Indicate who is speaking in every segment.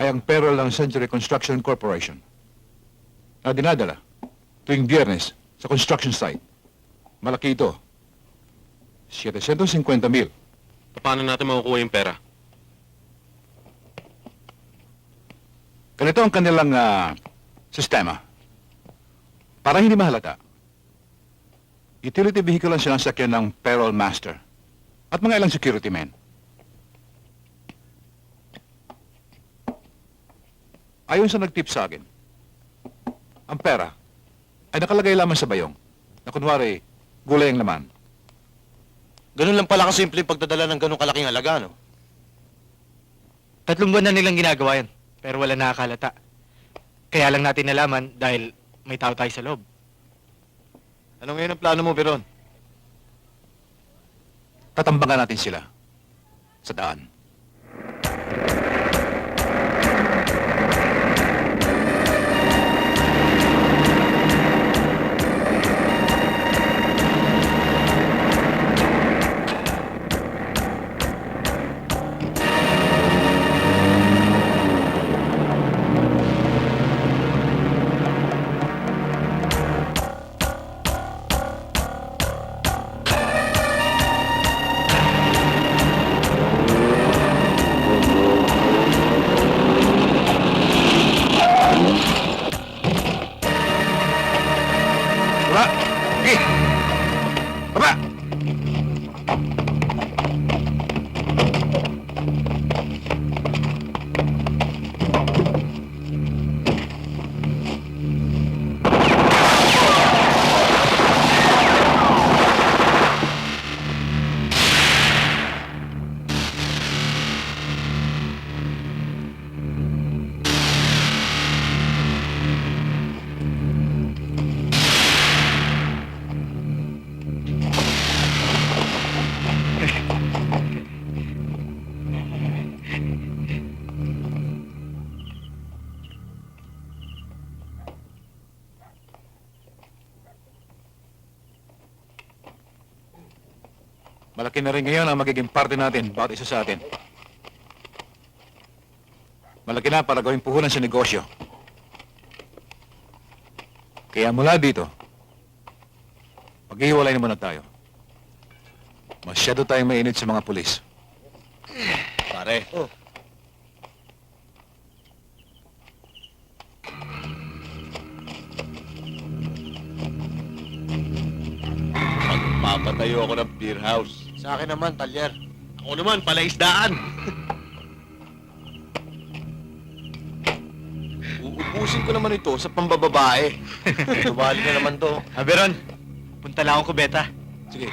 Speaker 1: ay ang payroll ng Century Construction Corporation na dinadala tuwing Biyernes sa construction site. Malaki ito. 750,000.
Speaker 2: Paano natin makukuha yung pera?
Speaker 1: Ganito ang kanilang sistema. Para hindi mahalata, utility vehicle ang sinasakyan ng payroll master at mga ilang security men. Ayon sa nag-tip sa akin, ang pera ay nakalagay lamang sa bayong na kunwari gulay ang laman.
Speaker 3: Ganun lang pala kasimple yung pagdadala ng ganung kalaking halaga, no?
Speaker 4: 3 buwan na nilang ginagawa yan, pero wala nakakalata. Kaya lang natin nalaman dahil may tao tayo sa loob.
Speaker 3: Ano ngayon ang plano mo, Beron?
Speaker 1: Tatambangan natin sila sa daan. Baba! Sige! Baba! Malaki na rin ngayon ang magiging parte natin, bawat isa sa atin. Malaki na para gawing puhunan sa negosyo. Kaya mula dito, maghihiwalay na muna tayo. Masyado tayong mainit sa mga pulis.
Speaker 3: Pare. Oh.
Speaker 2: Magpapatayo ako ng beer house.
Speaker 3: Sa akin naman, talyer.
Speaker 2: Ako naman, palaisdaan.
Speaker 3: Uubusin ko naman ito sa pambababae. Tubali na naman to.
Speaker 4: Beron, punta lang akong kubeta.
Speaker 3: Sige.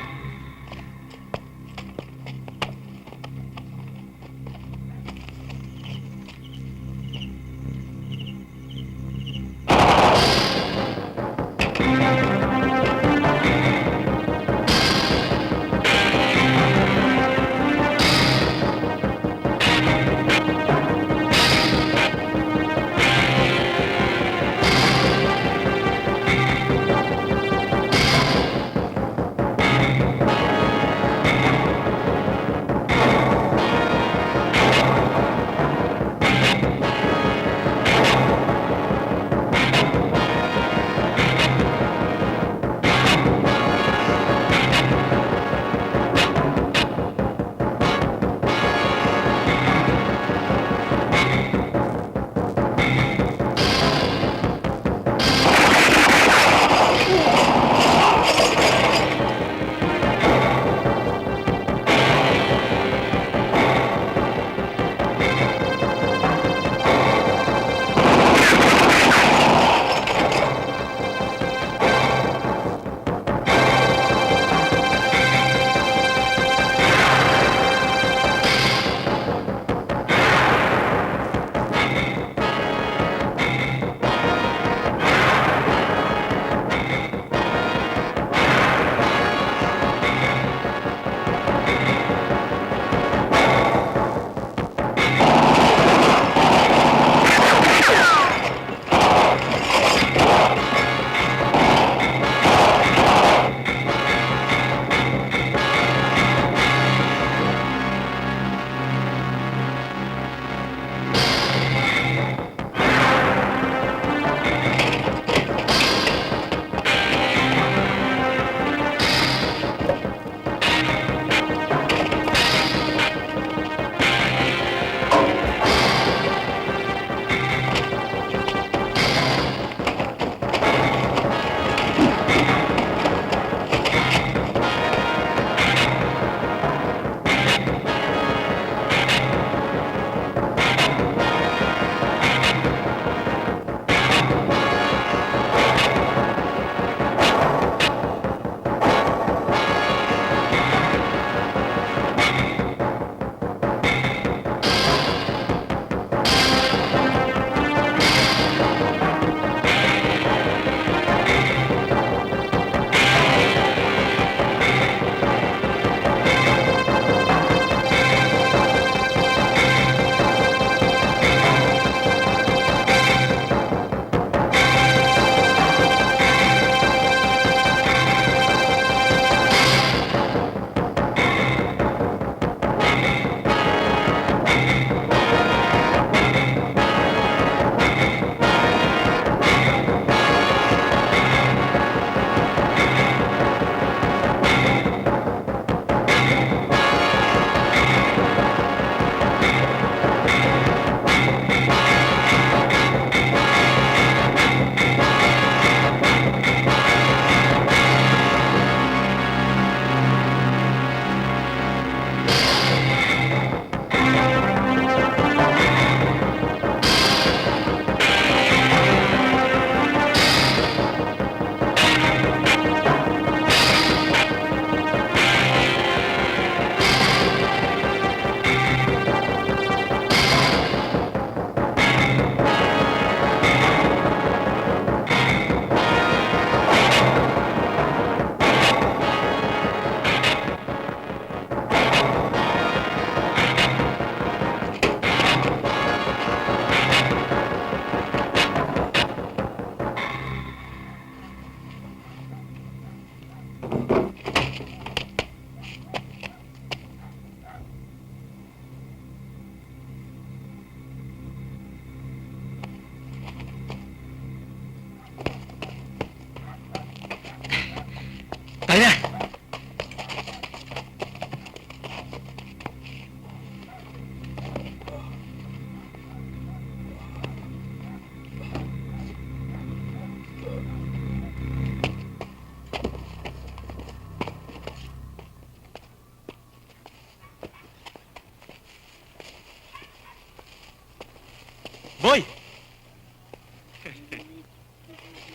Speaker 4: Boy!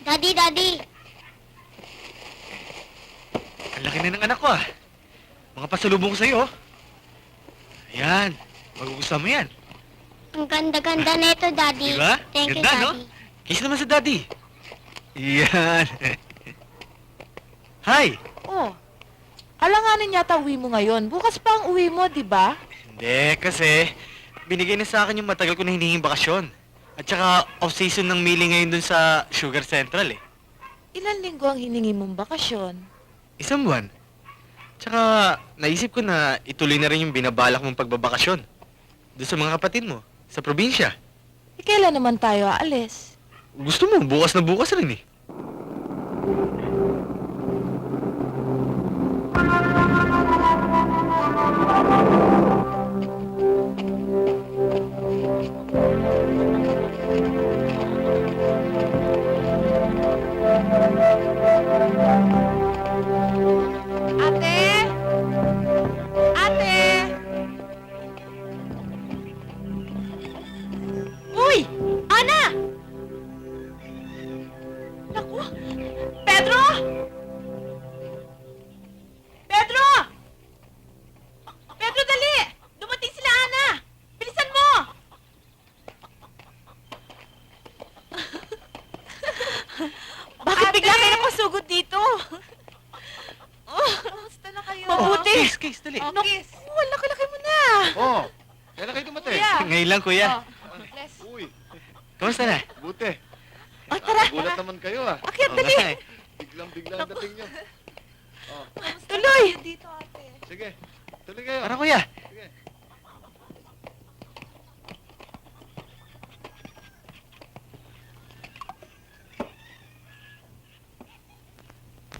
Speaker 5: Daddy!
Speaker 4: Ang laki na ng anak ko ah. Mga pasalubong ko sa'yo oh. Ayan, magugustuhan mo yan.
Speaker 5: Ang ganda-ganda na ito, Daddy.
Speaker 4: Diba?
Speaker 5: Thank you,
Speaker 4: Ganda, no?
Speaker 5: Daddy.
Speaker 4: Kiss naman sa daddy. Yan. Hi!
Speaker 6: Oh, alanganin yata uwi mo ngayon. Bukas pa ang uwi mo, di ba?
Speaker 4: Hindi, kasi binigay na sa akin yung matagal ko na hinihing bakasyon. At saka off-season ng mili ngayon dun sa Sugar Central eh.
Speaker 6: Ilan linggo ang hiningi mong bakasyon?
Speaker 4: Isang buwan. Tsaka naisip ko na ituloy na rin yung binabalak mong pagbabakasyon. Doon sa mga kapatid mo, sa probinsya.
Speaker 6: E kailan naman tayo aalis?
Speaker 4: Gusto mo, bukas na bukas rin eh.
Speaker 6: Ate! Ate! Uy! Ana! Naku! Pedro! Pedro! Pedro, dali! Dumating sila, Ana! Bilisan mo! Bakit bigla kayo napasugod dito? Kamusta na kayo? Mabuti!
Speaker 4: Kiss, dali.
Speaker 6: Kiss! Laki-laki mo na!
Speaker 3: Oh, kailan kayo dumating?
Speaker 6: Kuya!
Speaker 4: Ngayon lang, kuya.
Speaker 6: Bless.
Speaker 3: Uy,
Speaker 4: Kamusta na?
Speaker 3: buti.
Speaker 6: Oh, tara!
Speaker 3: Gulat naman kayo ah.
Speaker 6: Akyat,
Speaker 4: Oo
Speaker 6: dali!
Speaker 4: nga eh.
Speaker 3: Biglang dating nyo. Oh,
Speaker 6: Tuloy!
Speaker 3: sige. Tuloy kayo.
Speaker 4: Tara, kuya.
Speaker 3: Sige.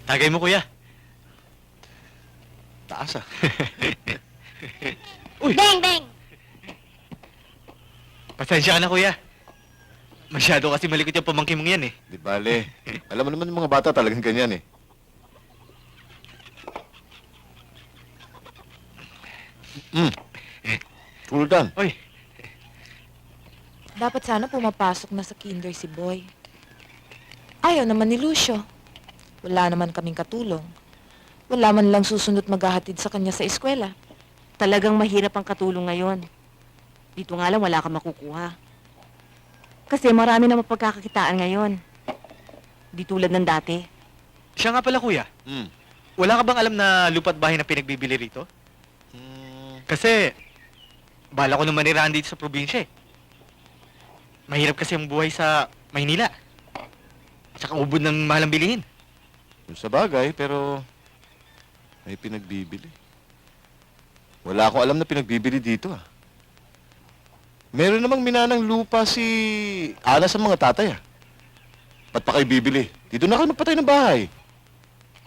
Speaker 4: Tagay mo, kuya.
Speaker 3: Taas ah.
Speaker 5: Bang!
Speaker 4: Pasensya ka na, kuya. Masyado kasi malikot yung pamangkin mong yan eh.
Speaker 3: Di bale. Alam mo naman yung mga bata talagang ganyan eh. Cool down.
Speaker 4: Oy,
Speaker 6: Dapat sana pumapasok na sa kinder si Boy. Ayaw naman ni Lucio. Wala naman kaming katulong. Wala man lang susunod maghahatid sa kanya sa eskwela.
Speaker 7: Talagang mahirap ang katulong ngayon. Dito nga lang wala ka makukuha. Kasi marami na mapagkakakitaan ngayon. Di tulad ng dati.
Speaker 4: siya nga pala, kuya.
Speaker 3: Hmm.
Speaker 4: Wala ka bang alam na lupa't bahay na pinagbibili rito? Kasi, bala ko naman nirahan dito sa probinsya eh. Mahirap kasi ang buhay sa Maynila. Tsaka ubod ng mahal ang bilihin.
Speaker 3: Yung sa bagay, pero may pinagbibili. Wala akong alam na pinagbibili dito ah. Meron namang minanang lupa si Ana sa mga tatay ah. Ba't pa kayo bibili? Dito na kayo magpatay ng bahay.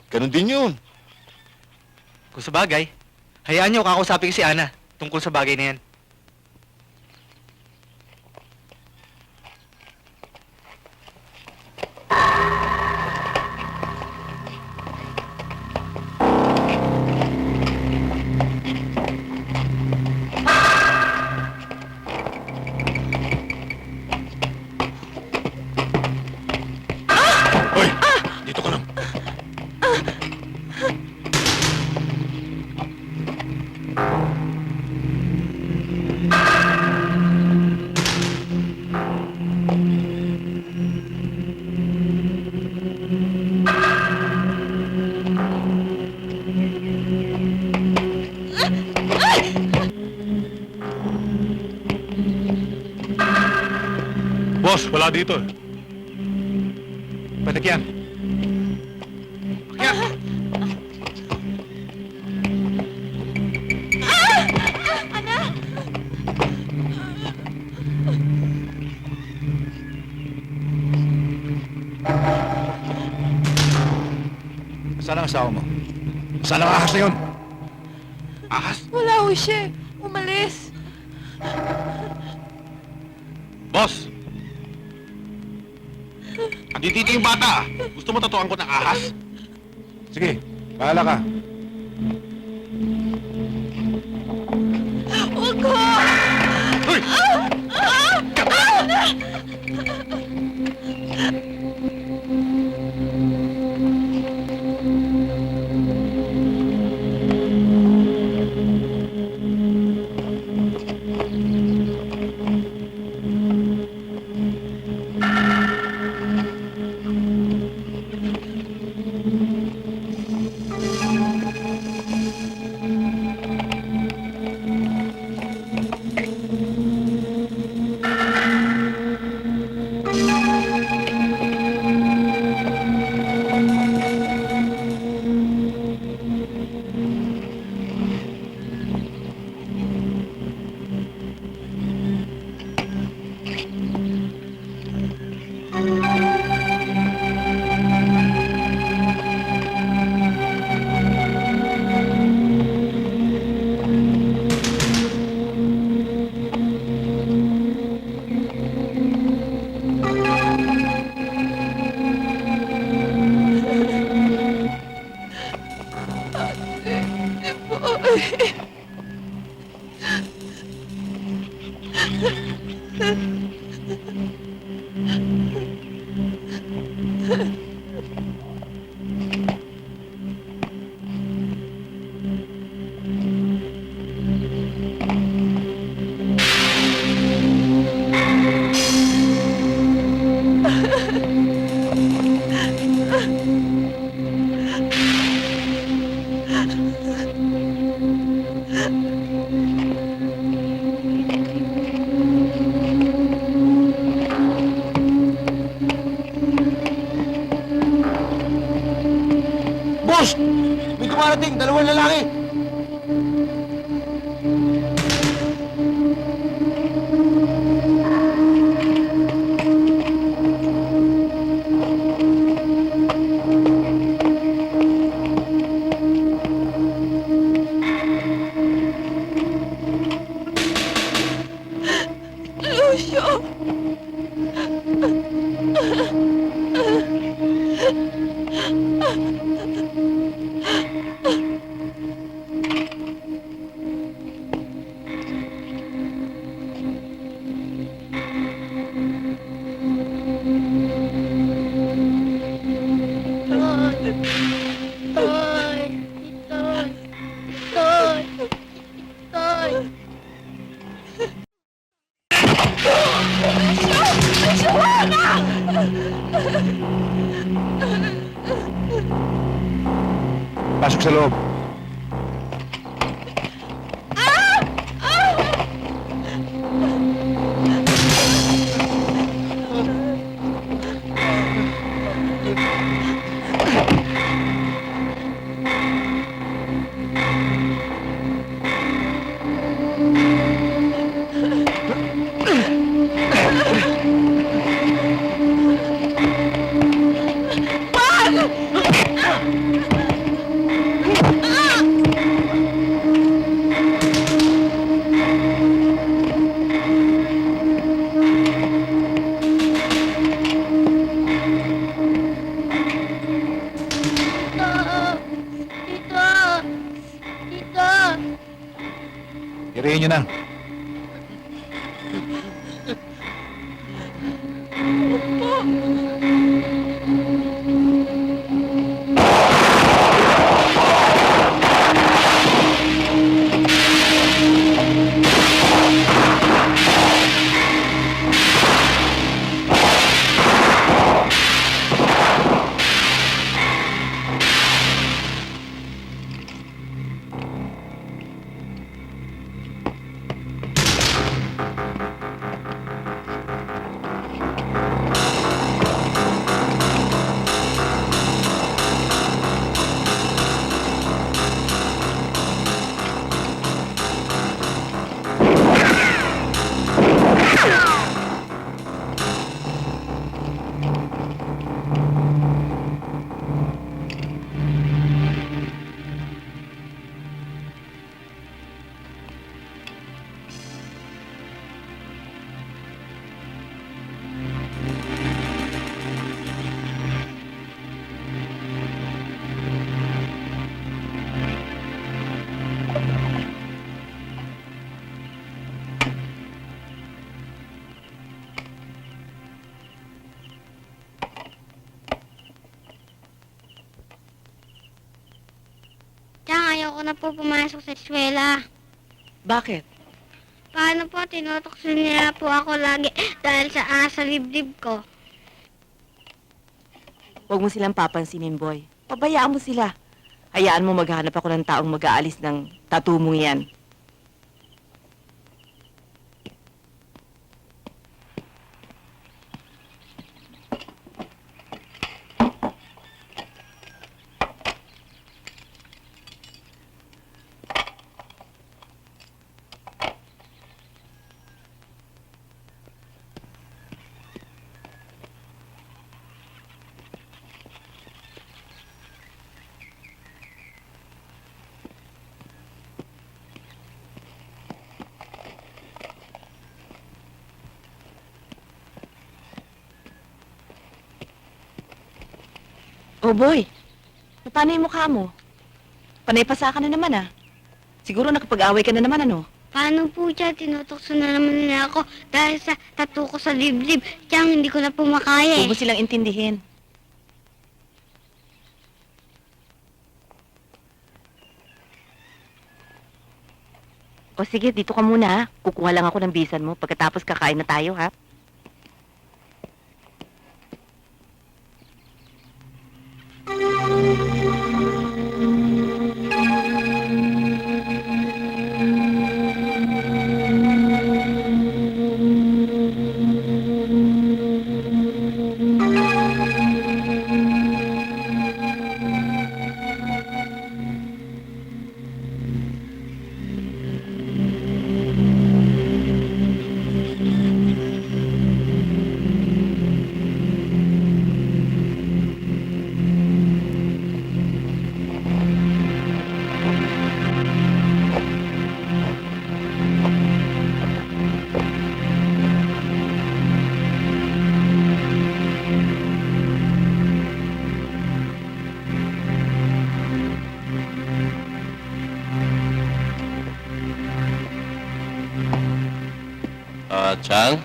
Speaker 3: Ganon din yun.
Speaker 4: Kung sa bagay, hayaan niyo kakausapin ko si Ana tungkol sa bagay na yan.
Speaker 2: Hoy! Dito ka lang.
Speaker 1: Boss, wala dito. Patik yan. Saan ang asawa mo? Saan ang ahas na yun? Ahas?
Speaker 6: Wala ho siya. Umalis.
Speaker 2: Boss! Andito yung bata ah. Gusto mo tatuan ko ng ahas?
Speaker 1: Sige, bahala ka.
Speaker 6: Huwag ko!
Speaker 2: Hoy! Boss! May dumarating, dalawang lalaki!
Speaker 6: Lucio!
Speaker 5: Toy! Toy! Toy! Toy!
Speaker 1: Pasok sa loob.
Speaker 5: Tito! Tito!
Speaker 1: Irihin nyo na.
Speaker 5: Ayoko na po pumasok sa eskwela.
Speaker 7: Bakit?
Speaker 5: Paano po, tinutokso nila po ako lagi dahil sa liblib ko.
Speaker 7: Huwag mo silang papansinin, boy. Pabayaan mo sila. Hayaan mo maghanap ako ng taong mag-aalis ng tattoo mong yan. Oh, boy. Paano yung mukha mo? Panay pasa ka na naman, ah. Siguro nakapag-away ka na naman, ano?
Speaker 5: Paano po siya, tinutokso na naman nila ako dahil sa tattoo ko sa liblib. Tiyang hindi ko na po makaya
Speaker 7: Huwag
Speaker 5: eh.
Speaker 7: mo silang intindihin. O sige, dito ka muna, ha? Kukuha lang ako ng bisan mo. Pagkatapos kakain na tayo, ha?
Speaker 3: Chang?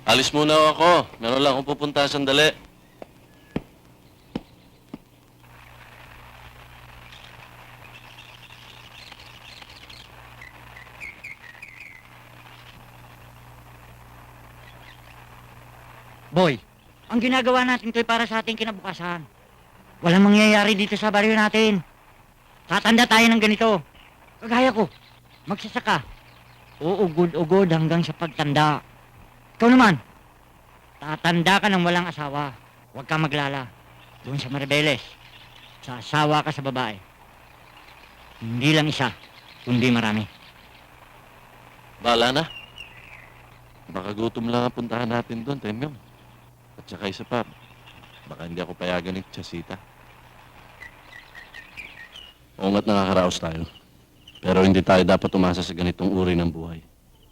Speaker 3: Alis muna ako. Meron lang akong pupunta sandali.
Speaker 8: Boy, ang ginagawa natin to'y para sa ating kinabukasan. Walang mangyayari dito sa baryo natin. Tatanda tayo ng ganito. Kagaya ko, magsasaka. Uugod-ugod hanggang sa pagtanda. Ikaw naman, tatanda ka ng walang asawa. Huwag ka maglala. Doon sa Maribeles, sasawa ka sa babae. Hindi lang isa, kundi marami.
Speaker 3: Bahala na. Baka gutom lang ang puntahan natin doon, Temyong. At saka isa pa, baka hindi ako payagan ni Chasita. Oo nga't nakakaraos tayo. Pero hindi tayo dapat umasa sa ganitong uri ng buhay.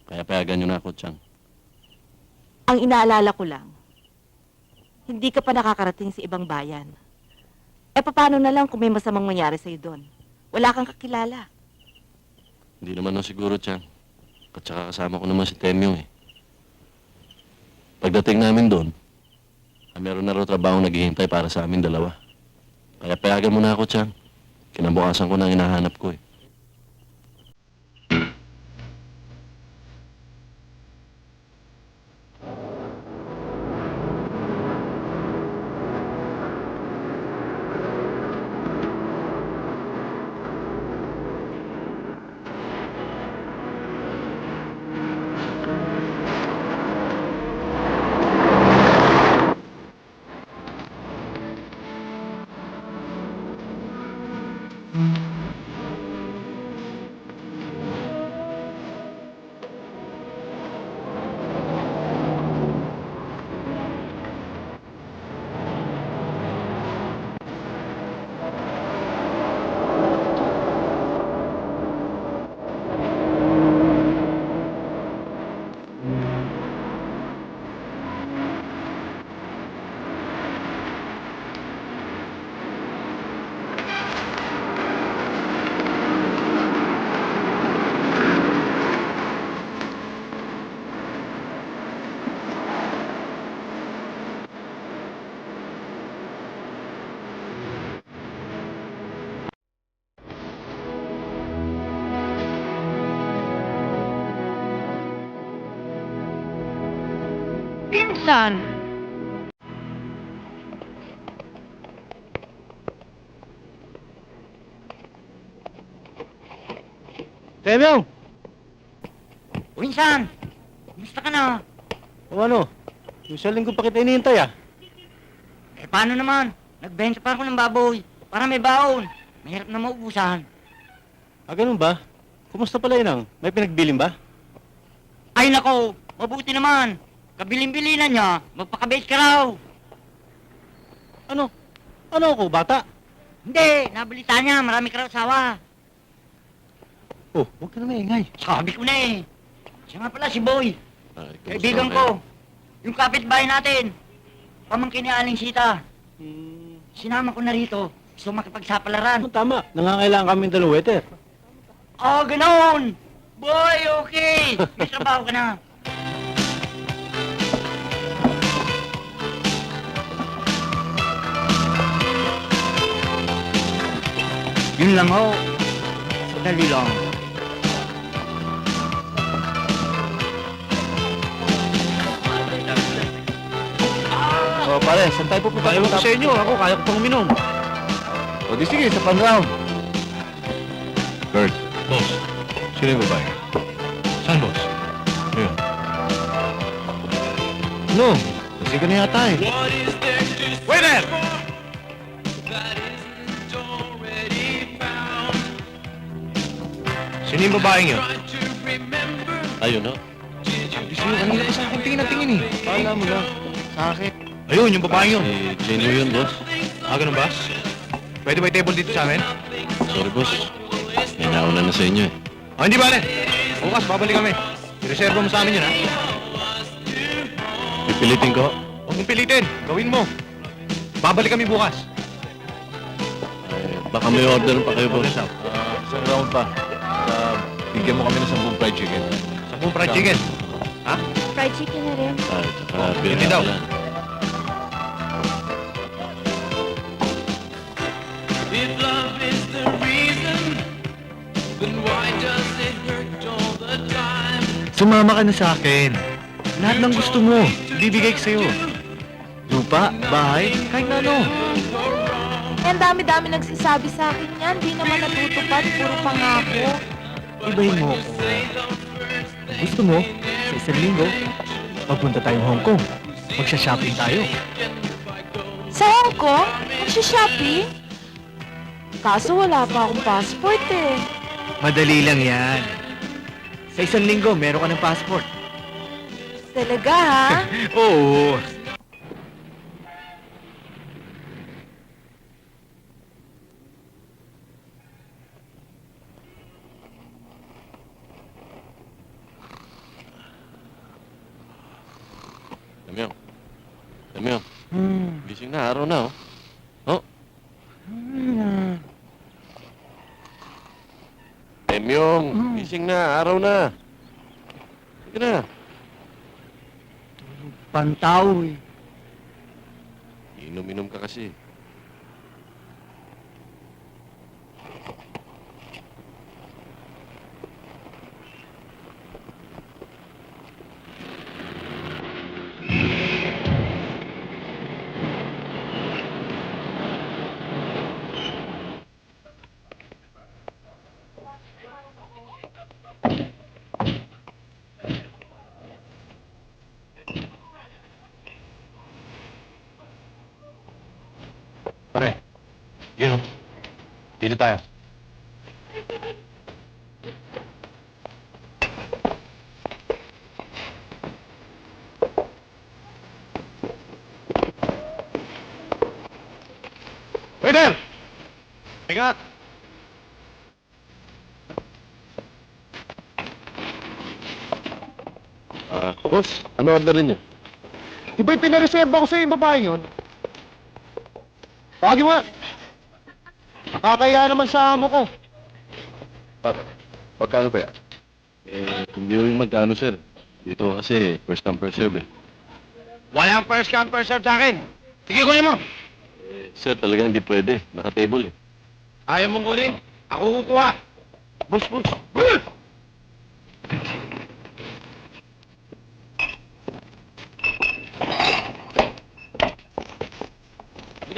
Speaker 3: Kaya payagan nyo na ako, Chang.
Speaker 7: Ang inaalala ko lang, hindi ka pa nakakarating sa ibang bayan. Eh, paano na lang kung may masamang mangyari sa'yo doon? Wala kang kakilala.
Speaker 3: Hindi naman no siguro, Chang. At saka kasama ko naman si Temyong eh. Pagdating namin doon, meron na raw trabaho naghihintay para sa amin dalawa. Kaya payagan mo na ako, Chang. Kinabukasan ko na ang hinahanap ko eh.
Speaker 8: Minsan.
Speaker 4: Temyo!
Speaker 8: Minsan. Kumusta ka na?
Speaker 4: O ano? Isang linggo pa kita inihintay ah.
Speaker 8: Eh, paano naman? Nagbenta pa ako ng baboy. Para may baon. Mahirap na maubusan.
Speaker 4: Ah, ganun ba? Kumusta pala inang? May pinagbilin ba?
Speaker 8: Ay nako, mabuti naman. Kabilin-bilinan niya, magpakabait ka raw.
Speaker 4: Ano? Ano ako, bata?
Speaker 8: Hindi, nabalita niya, marami ka raw asawa.
Speaker 4: Oh, huwag ka na maingay.
Speaker 8: Sabi ko na eh. Siya nga pala si Boy.
Speaker 3: Ay, kumusta
Speaker 8: Kaibigan
Speaker 3: ka?
Speaker 8: ko. Yung kapitbahay natin. Pamangkin ni Aling Sita. Sinama ko na rito. Gusto makipagsapalaran.
Speaker 4: Tama, nangangailangan kami ng waiter.
Speaker 8: Oh, ganoon! Boy, okay! May trabaho ka na. Yun lang ho. Sadali lang.
Speaker 3: Oh, pare, saan tayo pupunta?
Speaker 4: Ayaw ko sa inyo, ako kaya ko pang uminom.
Speaker 3: O di sige, sa pan-round.
Speaker 1: Kurt,
Speaker 2: Boss,
Speaker 1: sino yung babae?
Speaker 2: saan boss?
Speaker 1: Ayun.
Speaker 3: No, kasi ka na yata eh.
Speaker 2: Waiter! Sino yung babaeng yun?
Speaker 3: Ayun, no?
Speaker 1: Sabi sa'yo, kanina pa sa akin tingin na tingin eh.
Speaker 3: Kala mo lang. Sa akin.
Speaker 2: Ayun, yung babaeng yun.
Speaker 3: Si Jenny yun, boss.
Speaker 2: Ah, ganun ba? Pwede ba yung table dito sa amin?
Speaker 3: Sorry, boss. May nauna na sa inyo eh.
Speaker 2: Ah, hindi bale. Bukas, babalik kami. I-reserve mo sa amin yun, ha?
Speaker 3: Pipilitin ko.
Speaker 2: Huwag mong pilitin. Gawin mo. Babalik kami bukas.
Speaker 3: Ay, baka may order pa kayo, boss.
Speaker 1: Isang round pa. Bigyan mo kami ng 10 fried chicken.
Speaker 2: 10 fried chicken.
Speaker 6: Fried chicken na rin.
Speaker 3: Ay, tsaka beer
Speaker 2: Hindi daw.
Speaker 3: na pala.
Speaker 4: Sumama ka na sa akin. Lahat ng gusto mo, bibigay ko sa'yo. Lupa, bahay, kahit na ano.
Speaker 6: Eh, ang dami-dami nagsasabi sa akin yan. Di naman natutupad. Puro pangako.
Speaker 4: Ibahin mo ako. Gusto mo, sa isang linggo, magpunta tayong Hong Kong. Magsha-shopping tayo.
Speaker 6: Sa Hong Kong, magsha-shopping? Kaso wala pa akong passport eh.
Speaker 4: Madali lang yan. Sa isang linggo, meron ka ng passport.
Speaker 6: Talaga ha?
Speaker 4: Oo.
Speaker 3: Damyong. Damyong. Gising na, araw na, oh. Oh. Damyong, gising na, araw na. Sige na.
Speaker 8: Pantaw eh.
Speaker 3: Inom-inom ka kasi.
Speaker 2: Pare, yun o. Dito tayo. Waiter! Ingat!
Speaker 3: Boss, ano orderin niyo?
Speaker 1: Di ba'y pinareserva ko sa'yo yung babaeng yun? Tawagin mo nga. Nakakaya naman sa amo ko.
Speaker 3: Pagkano pa yan? Hindi yung magkano, sir. Dito kasi, first come, first serve eh.
Speaker 2: Walang first come, first serve sa akin. Sige, kunin mo.
Speaker 3: Sir, talagang hindi pwede. Naka-table eh.
Speaker 2: Ayaw mong kunin. Ako kukuha.
Speaker 3: Boss, boss.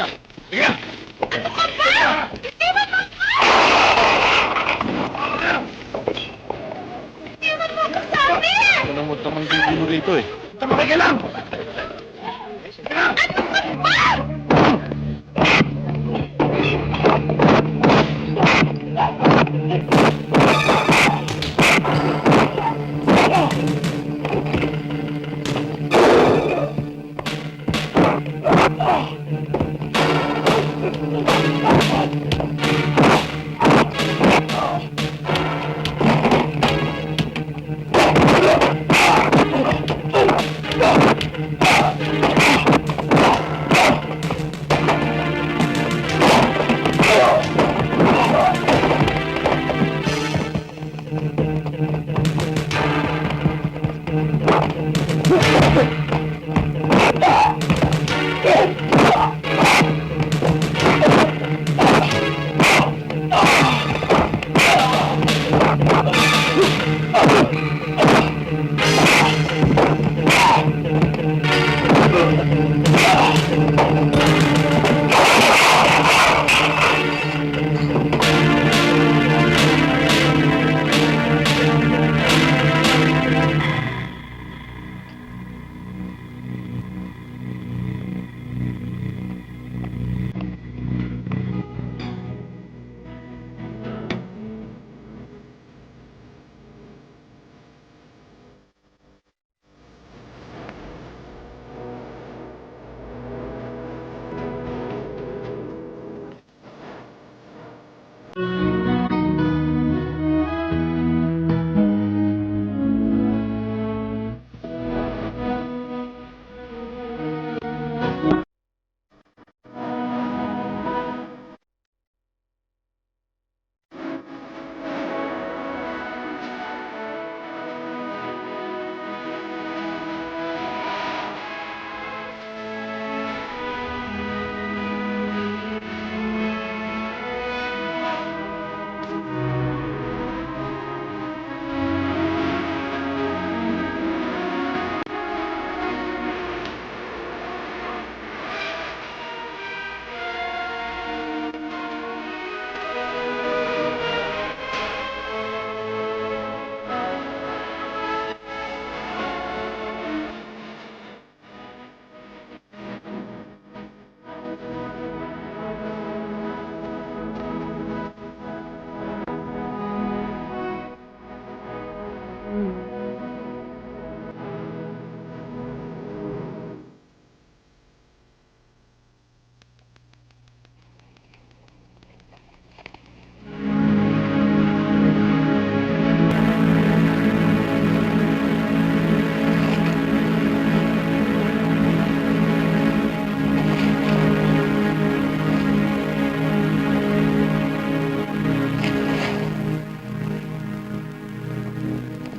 Speaker 2: ka. Sige!
Speaker 3: Ano nang magtamang bibilo rito eh.
Speaker 2: Tama ka lang!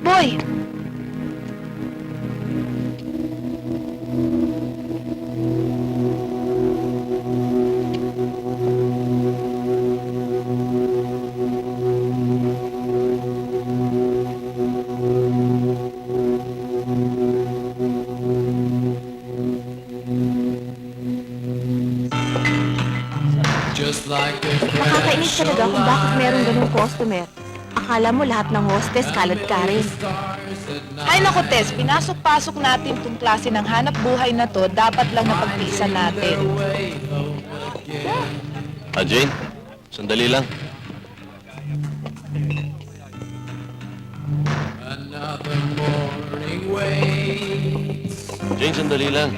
Speaker 6: Boy!
Speaker 7: Nakakainis talaga kung bakit meron ganung customer. Akala mo lahat ng hostess kalad ka rin.
Speaker 6: Ay naku, Tess, pinasok-pasok natin tong klase ng hanap buhay na to, dapat lang napagtiisan natin.
Speaker 3: Jane, sandali lang. Jane, sandali lang.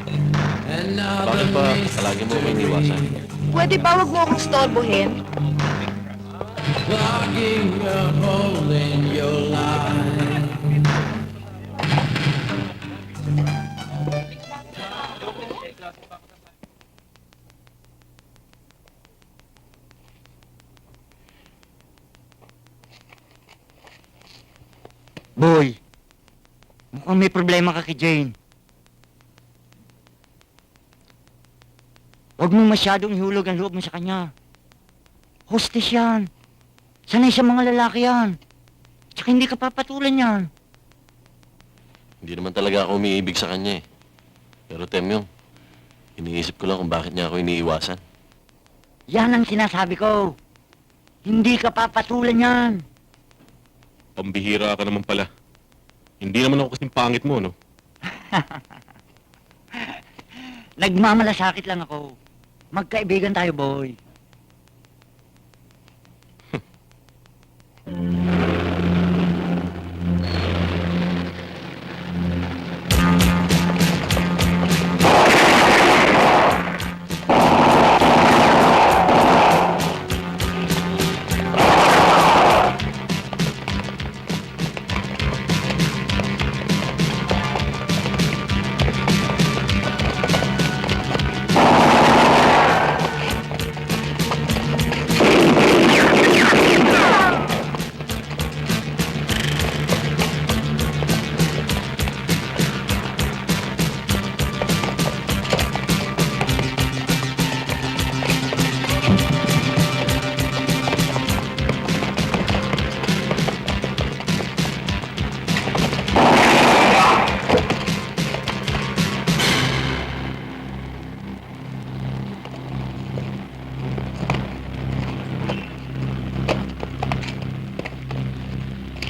Speaker 3: Bakit pa palagi mo may iniwasan?
Speaker 6: Pwede ba wag mo akong storbohin?
Speaker 8: Boy, mukhang may problema ka kay Jane. Huwag mong masyadong ihulog ang loob mo sa kanya. Hostess yan. Sanay sa mga lalaki yan. Tsaka hindi ka papatulan yan.
Speaker 3: Hindi naman talaga ako umiibig sa kanya eh. Pero Temyong, iniisip ko lang kung bakit niya ako iniiwasan.
Speaker 8: Yan ang sinasabi ko. Hindi ka papatulan yan.
Speaker 2: Pambihira ka naman pala. Hindi naman ako kasing pangit mo, no?
Speaker 8: Nagmamalasakit lang ako. Magkaibigan tayo, boy.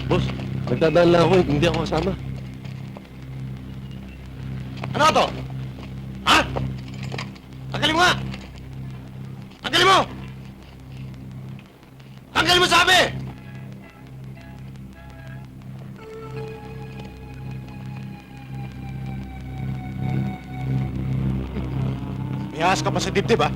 Speaker 3: Boss, nagdadaan lang ako, hindi ako kasama.
Speaker 2: Ano to? Ha? Tanggalin mo nga! Tanggalin mo! Tanggalin mo sabi! May ahas ka pa sa dibdib, ha?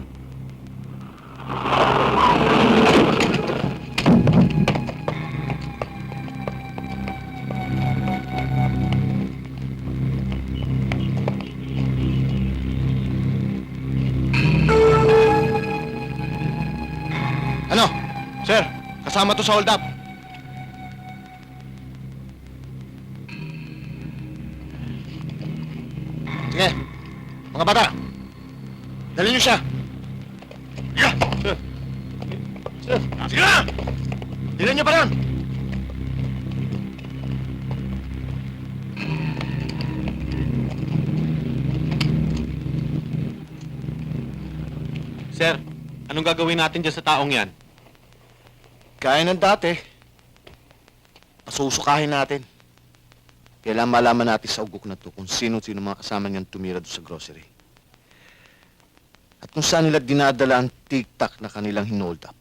Speaker 2: Ano? Sir, kasama to sa hold up. Sige, mga bata, dalhin niyo siya. Sige, sir. Sir, sige na! Dalhin niyo pa rin. Sir, anong gagawin natin dyan sa taong yan?
Speaker 3: Kaya ng dati. Pasusukahin natin. Kailangan malaman natin sa ugok na to kung sino-sino mga kasama niyan tumira doon sa grocery. At kung saan nila dinadala ang tic-tac na kanilang hinold up.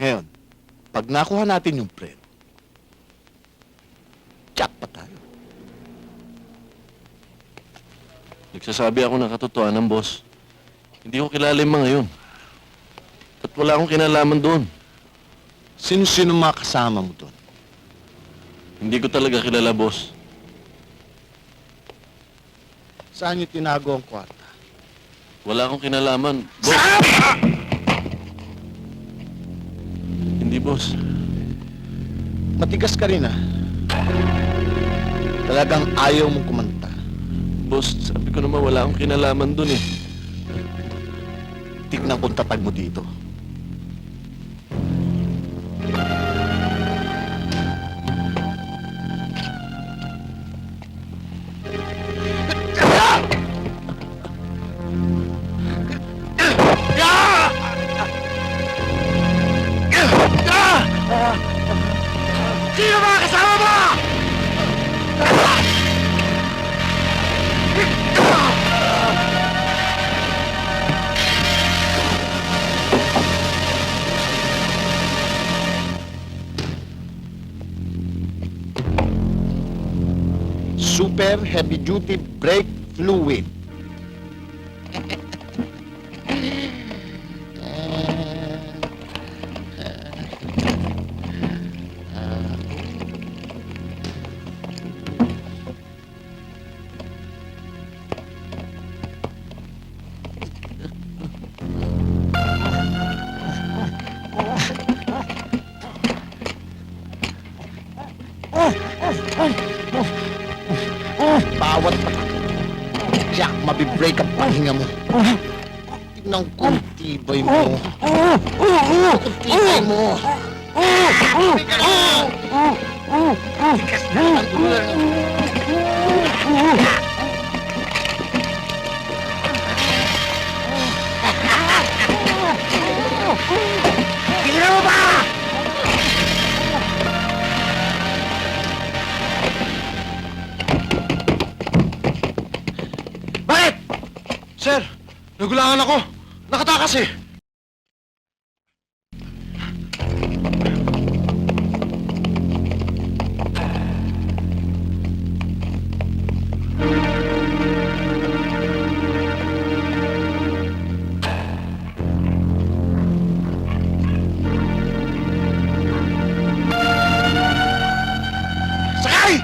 Speaker 3: Ngayon, pag nakuha natin yung print, jackpot tayo.
Speaker 9: Nagsasabi ako ng katotohanan, boss. Hindi ko kilala yung mga yun. At wala akong kinalaman doon.
Speaker 3: Sino-sino mga kasama mo doon?
Speaker 9: Hindi ko talaga kilala, boss.
Speaker 3: Saan niyo tinago ang kwarta?
Speaker 9: Wala akong kinalaman. Boss! Hindi, boss.
Speaker 3: Matigas ka rin, ah. Talagang ayaw mong kumanta.
Speaker 9: Boss, sabi ko naman wala akong kinalaman doon eh.
Speaker 3: Tignan kung tatag mo dito.
Speaker 2: Sino mga kasama mo?
Speaker 3: Super heavy duty brake fluid. Bawat jack, mabibreak ang pahinga mo. Tignan ko ang tibay mo. Ang tibay mo. Tigas na ang dulan.
Speaker 2: Sir, nagulangan ako. Nakatakas eh. Sakay!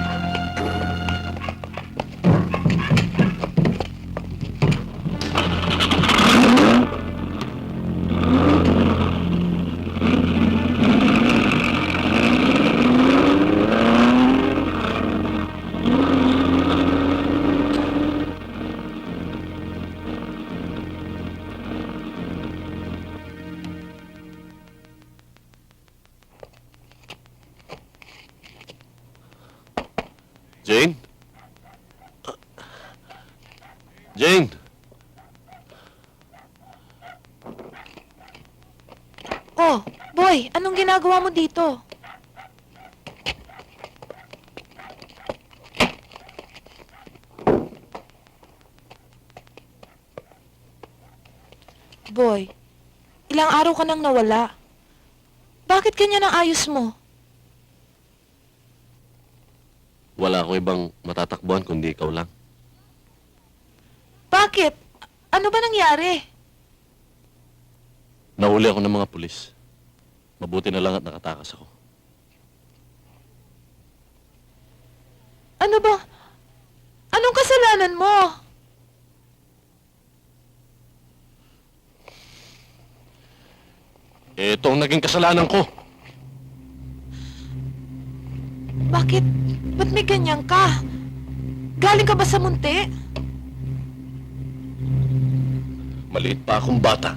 Speaker 9: Jane? Jane!
Speaker 6: Oh, boy, anong ginagawa mo dito? Boy, ilang araw ka nang nawala. Bakit ganyan ang ayos mo?
Speaker 9: Wala akong ibang matatakbuhan kundi ikaw lang.
Speaker 6: Bakit? Ano ba nangyari?
Speaker 9: Nahuli ako ng mga pulis. Mabuti na lang at nakatakas ako.
Speaker 6: Ano ba? Anong kasalanan mo?
Speaker 9: Ito ang naging kasalanan ko.
Speaker 6: Bakit? Ba't may ganyan ka? Galing ka ba sa munti?
Speaker 9: Maliit pa akong bata.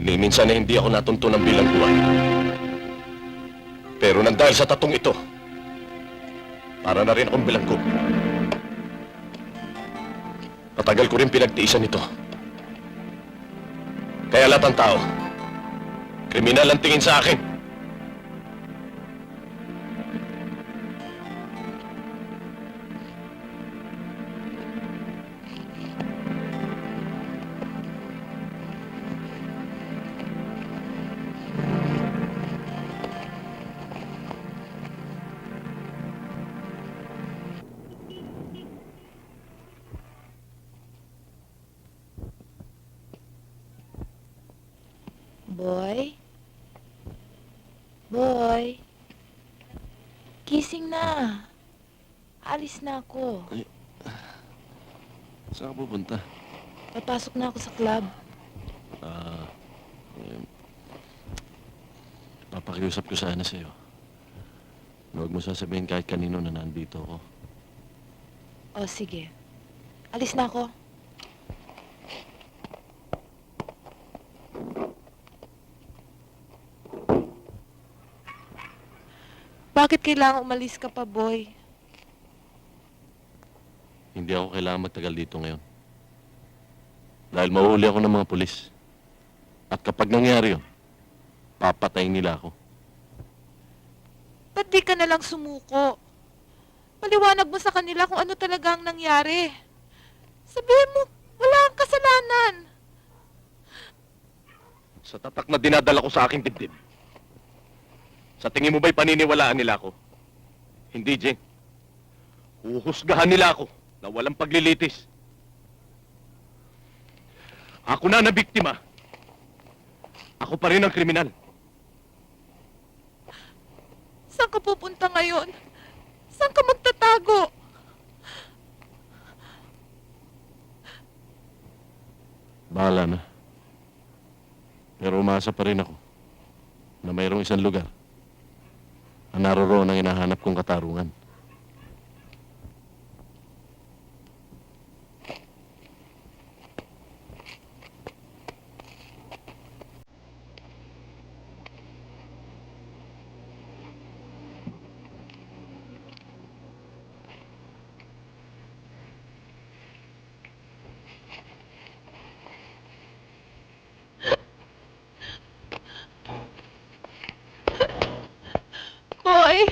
Speaker 9: Ni minsan na hindi ako natuntunan bilang buhay. Pero nang dahil sa tatong ito, para na rin akong bilanggo. Matagal ko rin pinagtiisan ito. Kaya lahat ng tao, kriminal ang tingin sa akin.
Speaker 6: Boy? Boy? Gising na. Alis na ako.
Speaker 9: Saan ka pupunta?
Speaker 6: Papasok na ako sa club.
Speaker 9: Papakiusap ko sana sa'yo. Huwag mo sasabihin kahit kanino na nandito ako.
Speaker 6: O, sige. Alis na ako. Bakit kailangan umalis ka pa, boy?
Speaker 9: Hindi ako kailangan magtagal dito ngayon. Dahil mahuhuli ako ng mga pulis. At kapag nangyari yun, papatayin nila ako.
Speaker 6: Ba't di ka nalang sumuko? Paliwanag mo sa kanila kung ano talaga ang nangyari. Sabihin mo, wala kang kasalanan.
Speaker 9: Sa tatak na dinadala ko sa aking dibdib. Sa tingin mo ba'y paniniwalaan nila ako? Hindi, Jeng. Huhusgahan nila ako na walang paglilitis. Ako na biktima. Ako pa rin ang kriminal.
Speaker 6: Saan ka pupunta ngayon? Saan ka magtatago?
Speaker 9: Bahala na. Pero umasa pa rin ako na mayroong isang lugar na naroroon ang hinahanap kong katarungan.
Speaker 6: Boy!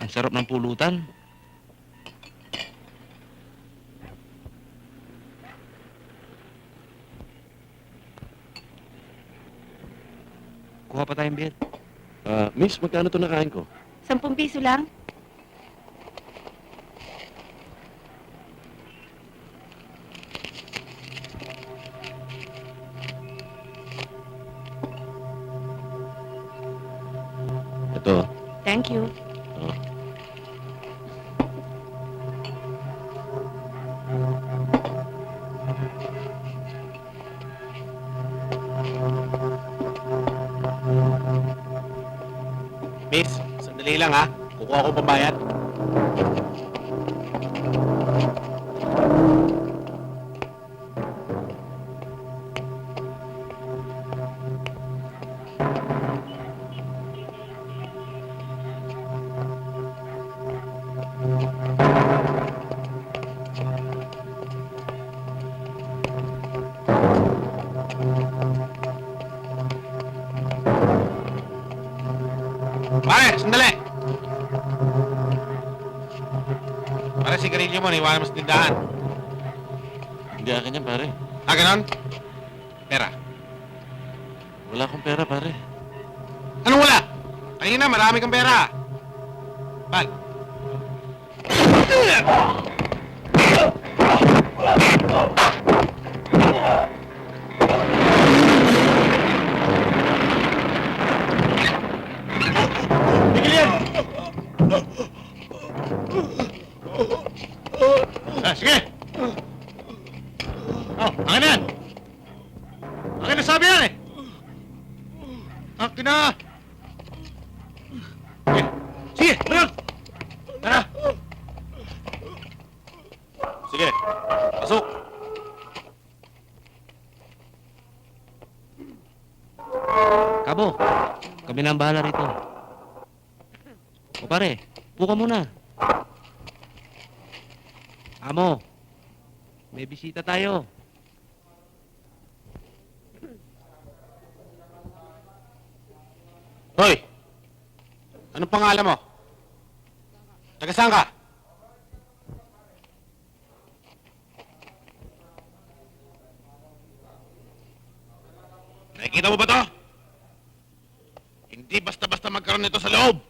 Speaker 10: Ang sarap ng pulutan. Kuha pa tayong beer.
Speaker 9: Miss, magkano to nakain ko?
Speaker 7: 10 piso lang?
Speaker 9: Ito.
Speaker 7: Thank you.
Speaker 2: Miss, sandali lang ha. Kukuha ko pambayad. Pare, sandali! Pare, sigarilyo mo, naiwanan mo sa tindahan.
Speaker 3: Hindi akin yan, pare.
Speaker 2: Ah, ganon? Pera.
Speaker 3: Wala akong pera, pare.
Speaker 2: Anong wala? Kanina, marami kang pera. Bal. Tigil yan! Sige! Oh, akin na yan! Akin na sabi yan eh! Akin na! Sige, meron! Tara! Sige, pasok!
Speaker 10: Kabo, kami na ang bahala rito. O pare, buka muna. Amo, may bisita tayo.
Speaker 2: Hoy! Anong pangalan mo? Taga saan ka? Nakikita mo ba to? Hindi basta-basta magkaroon nito sa loob.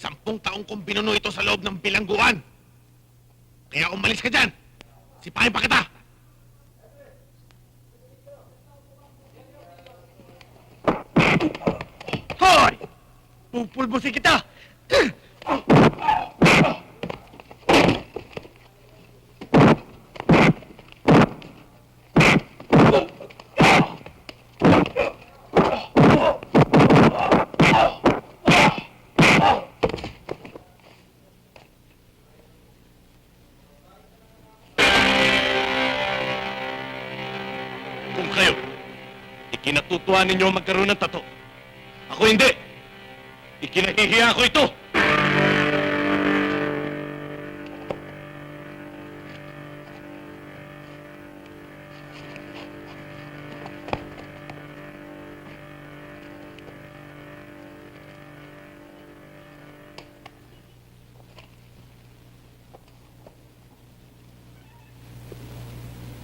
Speaker 2: 10 taong kong binuno ito sa loob ng bilangguan. Kaya umalis ka dyan. Sipahin pa kita. Hoy! Pupulbusin kita! Kung kayo, ikinatutuwa ninyo magkaroon ng tato. Ako hindi. Ikinahihiya ko ito.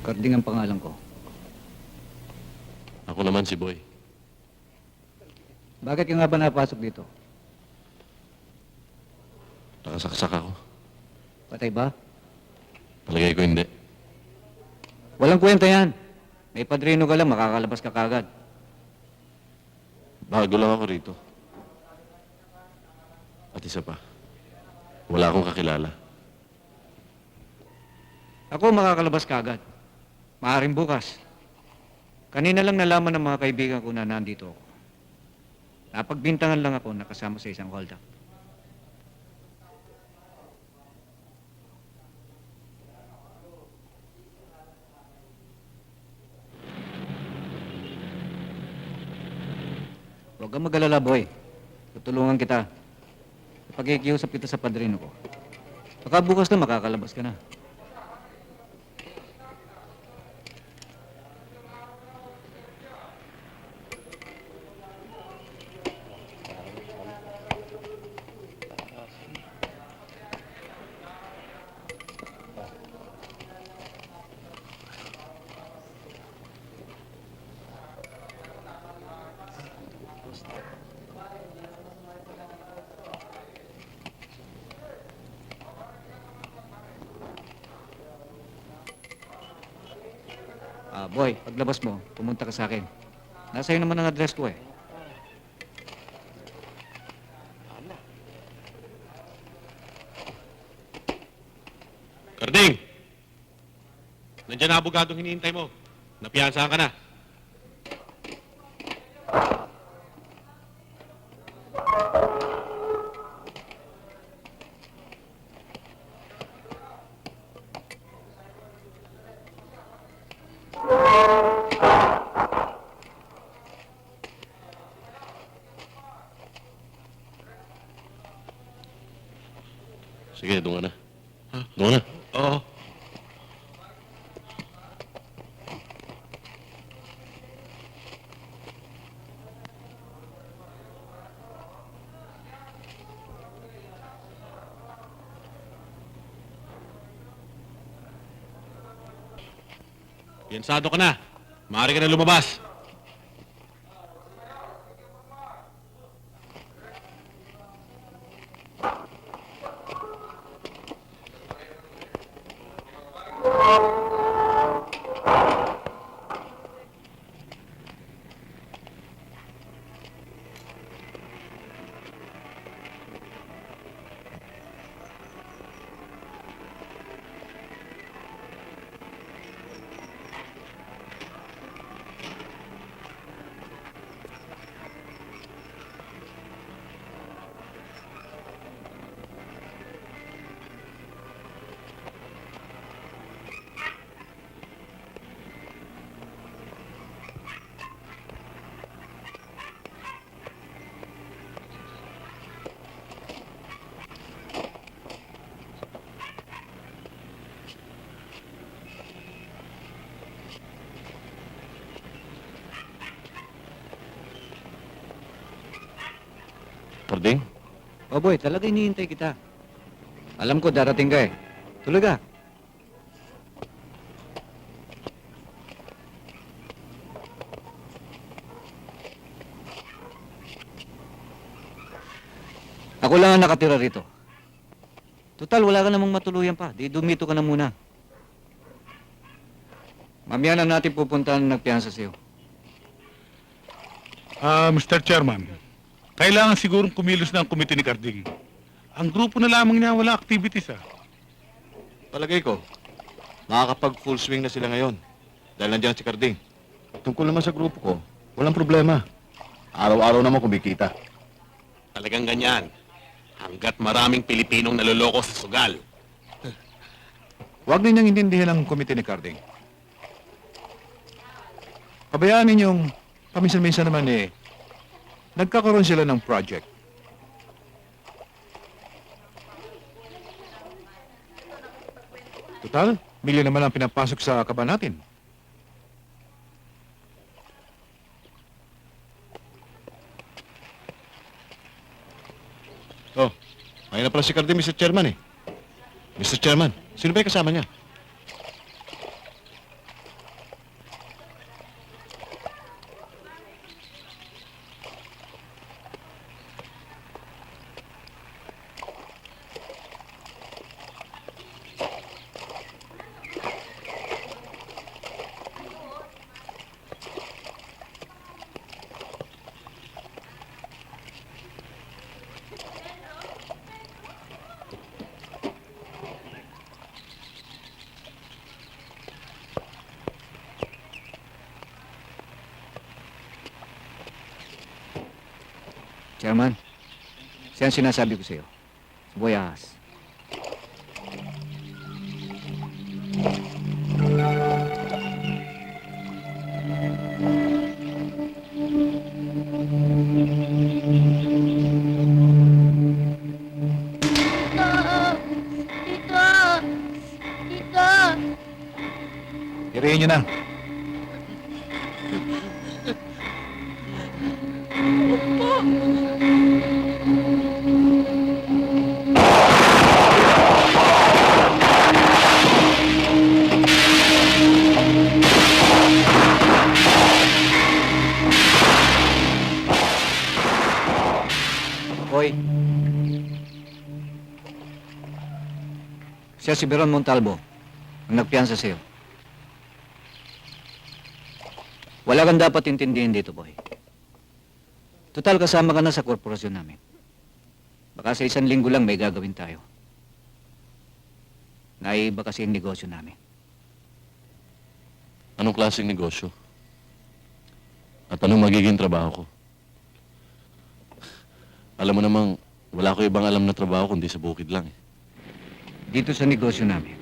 Speaker 8: Karding ang pangalan ko.
Speaker 9: Ako naman si Boy.
Speaker 8: Bakit ka nga ba napasok dito?
Speaker 9: Nakasaksak ako.
Speaker 8: Patay ba?
Speaker 9: Palagay ko hindi.
Speaker 8: Walang kwenta yan. May padrino ka lang, makakalabas ka kagad.
Speaker 9: Bago lang ako rito. At isa pa, wala akong kakilala.
Speaker 8: Ako makakalabas kagad. Maaring bukas. Kanina lang nalaman ng mga kaibigan ko na nandito ako. Napagbintangan lang ako nakasama sa isang hold-up. Huwag kang mag-alala, boy. Tutulungan kita. Pagkikiusap kita sa padrino ko. Baka bukas na makakalabas ka na.
Speaker 10: Boy, paglabas mo, pumunta ka sa akin. Nasa iyo naman ang address ko eh.
Speaker 9: Karding! Nandiyan na abogadong hinihintay mo. Napiyansahan ka na. Sige, doon ka na. Doon ka na. Oo. Piyansado ka na. Maaari ka na lumabas. Karding?
Speaker 10: Oh boy, talaga hinihintay kita. Alam ko darating ka eh. Tuloy ka. Ako lang ang nakatira rito. Total, wala ka namang matuluyan pa. Di dumito ka na muna. Mamaya na natin pupuntahan ng nagpiyansa sa'yo.
Speaker 11: Mr. Chairman, kailangan sigurong kumilos na ang komite ni Carding. Ang grupo na lamang niya wala activities
Speaker 3: Palagay ko, makakapag full swing na sila ngayon. Dahil nandiyan si Carding. Tungkol naman sa grupo ko, walang problema. Araw-araw naman kumikita.
Speaker 9: Talagang ganyan. Hanggat maraming Pilipinong naloloko sa sugal.
Speaker 1: Huwag ninyong intindihin ang komite ni Carding. Pabayaan ninyong paminsan-minsan naman nagkakaroon sila ng project. Total, milyon naman ang pinapasok sa kaba natin.
Speaker 3: Oh, ayun na pala si Carding, Mr. Chairman eh. Mr. Chairman, sino ba yung kasama niya?
Speaker 10: Chairman, siya ang sinasabi ko sa'yo. Si Boy Ahas.
Speaker 5: Tito! Tito!
Speaker 1: Tirayin nyo na.
Speaker 10: Boy. Siya si Beron Montalvo, ang nagpiyansa sa'yo.
Speaker 8: Wala kang dapat intindihin dito, boy. Total, kasama ka na sa korporasyon namin. Baka sa 1 linggo lang may gagawin tayo. Naiiba kasi yung negosyo namin.
Speaker 9: Anong klaseng negosyo? At anong magiging trabaho ko? Alam mo namang, wala ko ibang alam na trabaho kundi sa bukid lang.
Speaker 8: Dito sa negosyo namin,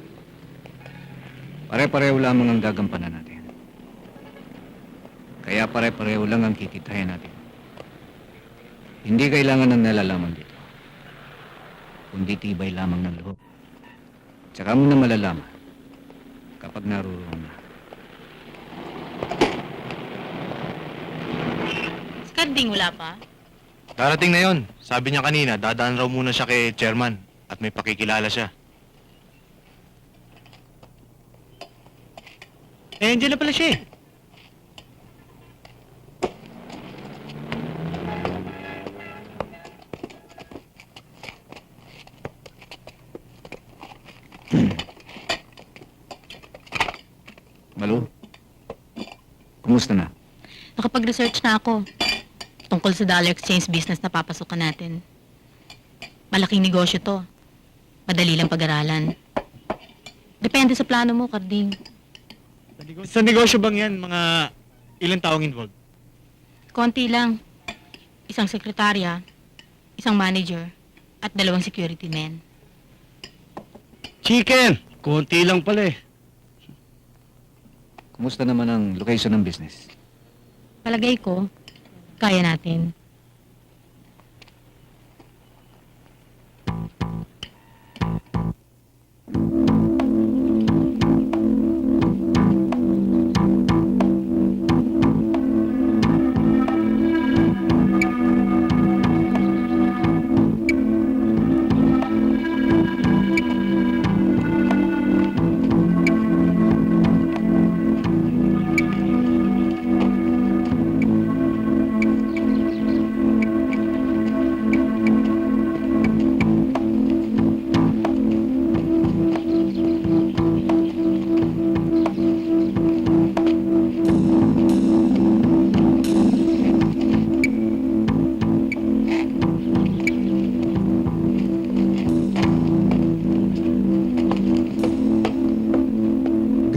Speaker 8: pare-pareho lamang ang gagampanan natin. Kaya pare-pareho lang ang kikitahin natin. Hindi kailangan ng nalalaman dito. Kundi tibay lamang ng loob. Tsaka mo na malalaman kapag naroon na.
Speaker 7: Skarding, wala pa?
Speaker 4: Darating na yon. Sabi niya kanina, dadaan raw muna siya kay chairman at may pakikilala siya. Eh, andyan na pala siya eh.
Speaker 8: Malu? Kumusta na?
Speaker 7: Nakapag-research na ako tungkol sa dollar exchange business na papasukan natin. Malaking negosyo to. Madali lang pag-aralan. Depende sa plano mo, Carding.
Speaker 4: Sa negosyo bang yan, mga ilang taong involved?
Speaker 7: Konti lang. Isang sekretarya, isang manager, at 2 security men.
Speaker 10: Chicken! Konti lang pala eh.
Speaker 8: Kumusta naman ang location ng business?
Speaker 7: Palagay ko, kaya natin.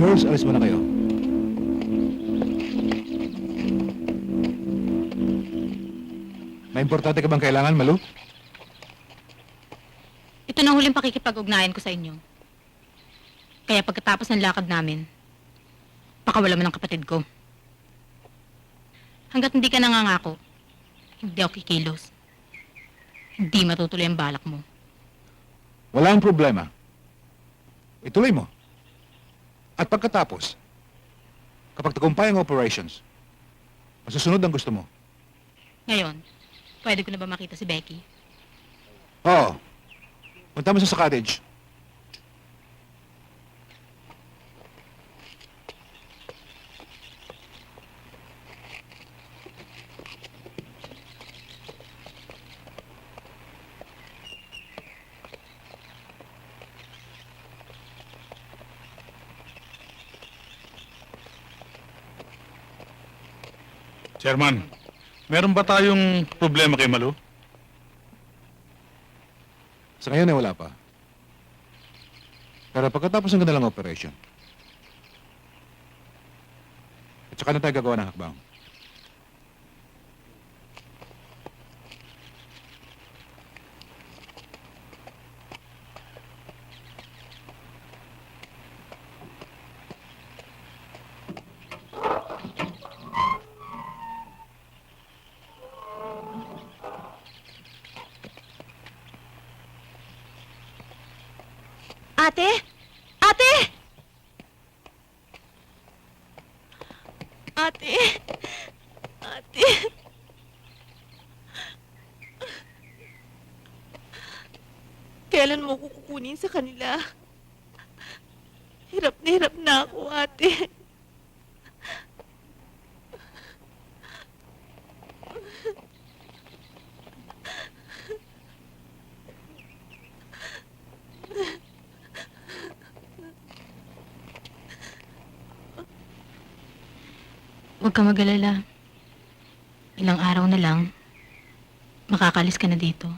Speaker 1: Girls, alis muna kayo. May importante ka bang kailangan, Malu?
Speaker 7: Ito na huling pakikipag-ugnayan ko sa inyo. Kaya pagkatapos ng lakad namin, pakawala mo ng kapatid ko. Hanggat hindi ka nangangako, hindi ako kikilos. Hindi matutuloy ang balak mo.
Speaker 1: Wala ang problema. Ituloy mo. At pagkatapos, kapag tagumpay ang operations, masusunod ang gusto mo.
Speaker 7: Ngayon, pwede ko na ba makita si Becky?
Speaker 1: Oo. Punta mo sa cottage.
Speaker 11: Chairman, meron ba tayong problema kay Malu?
Speaker 1: Sa ngayon ay wala pa. Pero pagkatapos ng kanilang operation, at saka na tayo gagawa ng hakbang.
Speaker 6: Ate! Ate! Ate! Ate! Kailan mo ko kukunin sa kanila? Hirap na ako, ate.
Speaker 7: Huwag ka mag-alala. Ilang araw na lang, makakalis ka na dito.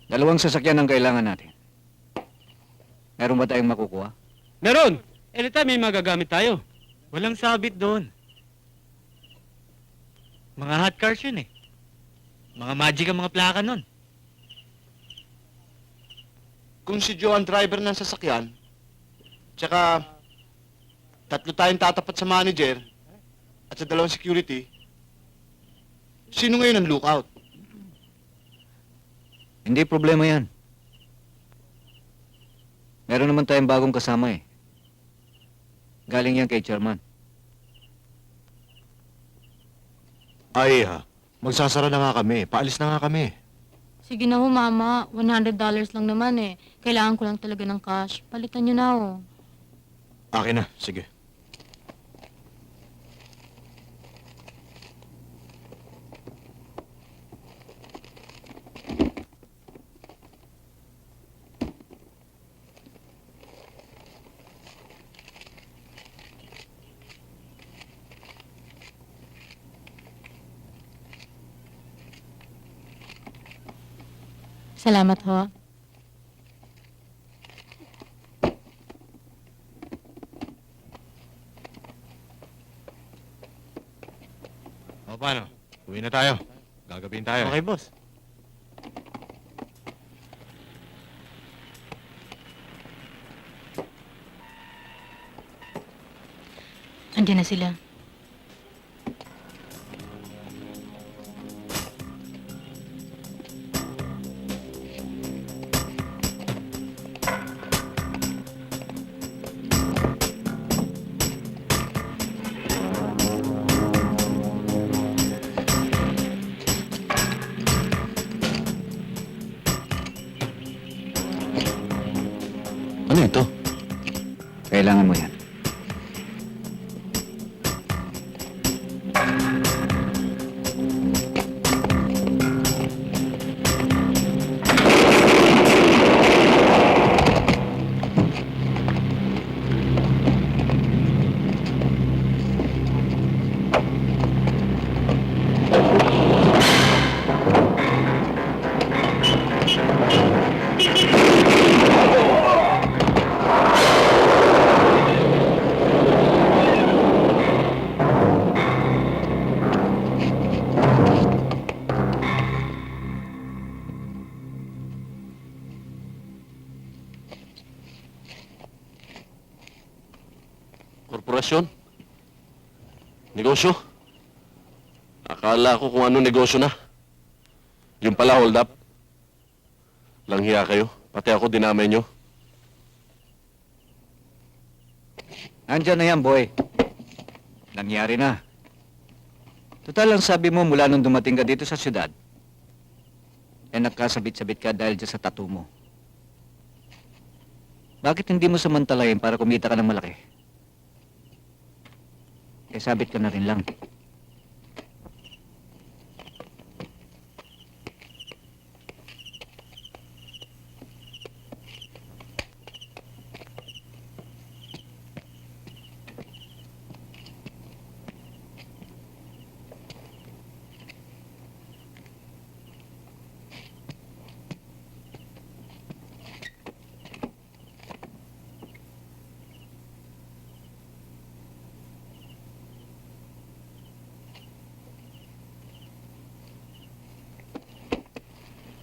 Speaker 8: Dalawang sasakyan ang kailangan natin. Meron ba tayong makukuha?
Speaker 10: Meron! Anytime may magagamit tayo.
Speaker 4: Walang sabit doon. Mga hot cars yun eh. Mga magic ang mga plaka nun.
Speaker 3: Kung si Joe ang driver ng sasakyan, tsaka tatlo tayong tatapat sa manager at sa dalawang security, sino ngayon ang lookout?
Speaker 8: Hindi problema yan. Meron naman tayong bagong kasama eh. Galing yan kay Chairman.
Speaker 3: Ay ha, magsasara na nga kami. Paalis na nga kami.
Speaker 7: Sige na ho, Mama. $100 lang naman eh. Kailangan ko lang talaga ng cash. Palitan nyo na ho.
Speaker 3: Akin na, sige.
Speaker 7: Salamat ho.
Speaker 3: O paano? Uwi na tayo. Gagabihin tayo.
Speaker 4: Okay, boss.
Speaker 7: Andiyan na sila.
Speaker 3: Ano ito?
Speaker 8: Kailangan mo yan.
Speaker 9: Korporasyon? Negosyo? Akala ko kung ano negosyo na. Yung pala, hold up. Langhiya kayo. Pati ako dinamay nyo.
Speaker 12: Nandyan na yan, boy. Nangyari na. Total lang sabi mo mula nung dumating ka dito sa syudad, eh nagkasabit-sabit ka dahil dyan sa tattoo mo. Bakit hindi mo samantalahin para kumita ka ng malaki? Eh sabit ka na rin lang.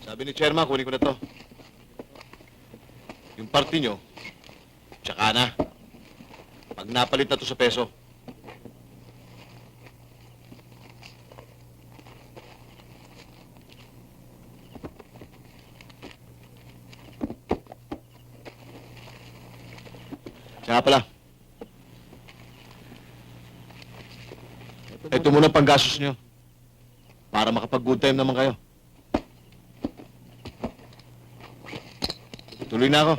Speaker 3: Sabi ni Chairman, kunin ko na to. Yung party nyo, tsaka na. Pag napalit na to sa peso. Tsaka pala. Ito muna pang gastos nyo. Para makapag-good time naman kayo. Tuloy na ako.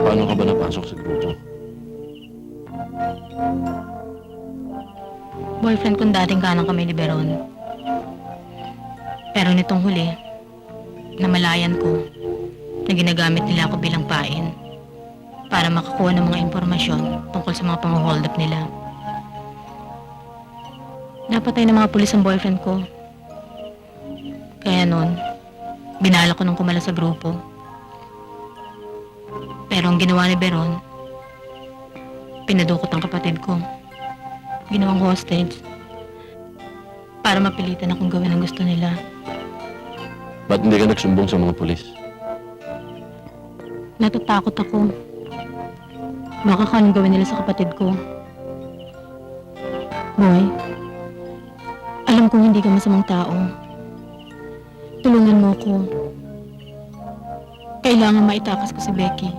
Speaker 9: Paano ka ba napasok sa grupo?
Speaker 7: Boyfriend kong dating kanang kami ni Beron. Pero nitong huli, namalayan ko na ginagamit nila ako bilang pain para makakuha ng mga impormasyon tungkol sa mga pang-hold up nila. Napatay ng mga pulis ang boyfriend ko. Kaya noon, binala ko nung kumala sa grupo. Pero ang ginawa ni Beron, pinadukot ang kapatid ko. Ginawang hostage para mapilitan akong gawin ang gusto nila.
Speaker 9: Ba't hindi ka nagsumbong sa mga pulis?
Speaker 7: Natatakot ako. Baka kung anong gawin nila sa kapatid ko. Boy, alam kong hindi ka masamang tao. Tulungan mo ko. Kailangan maitakas ko si Becky.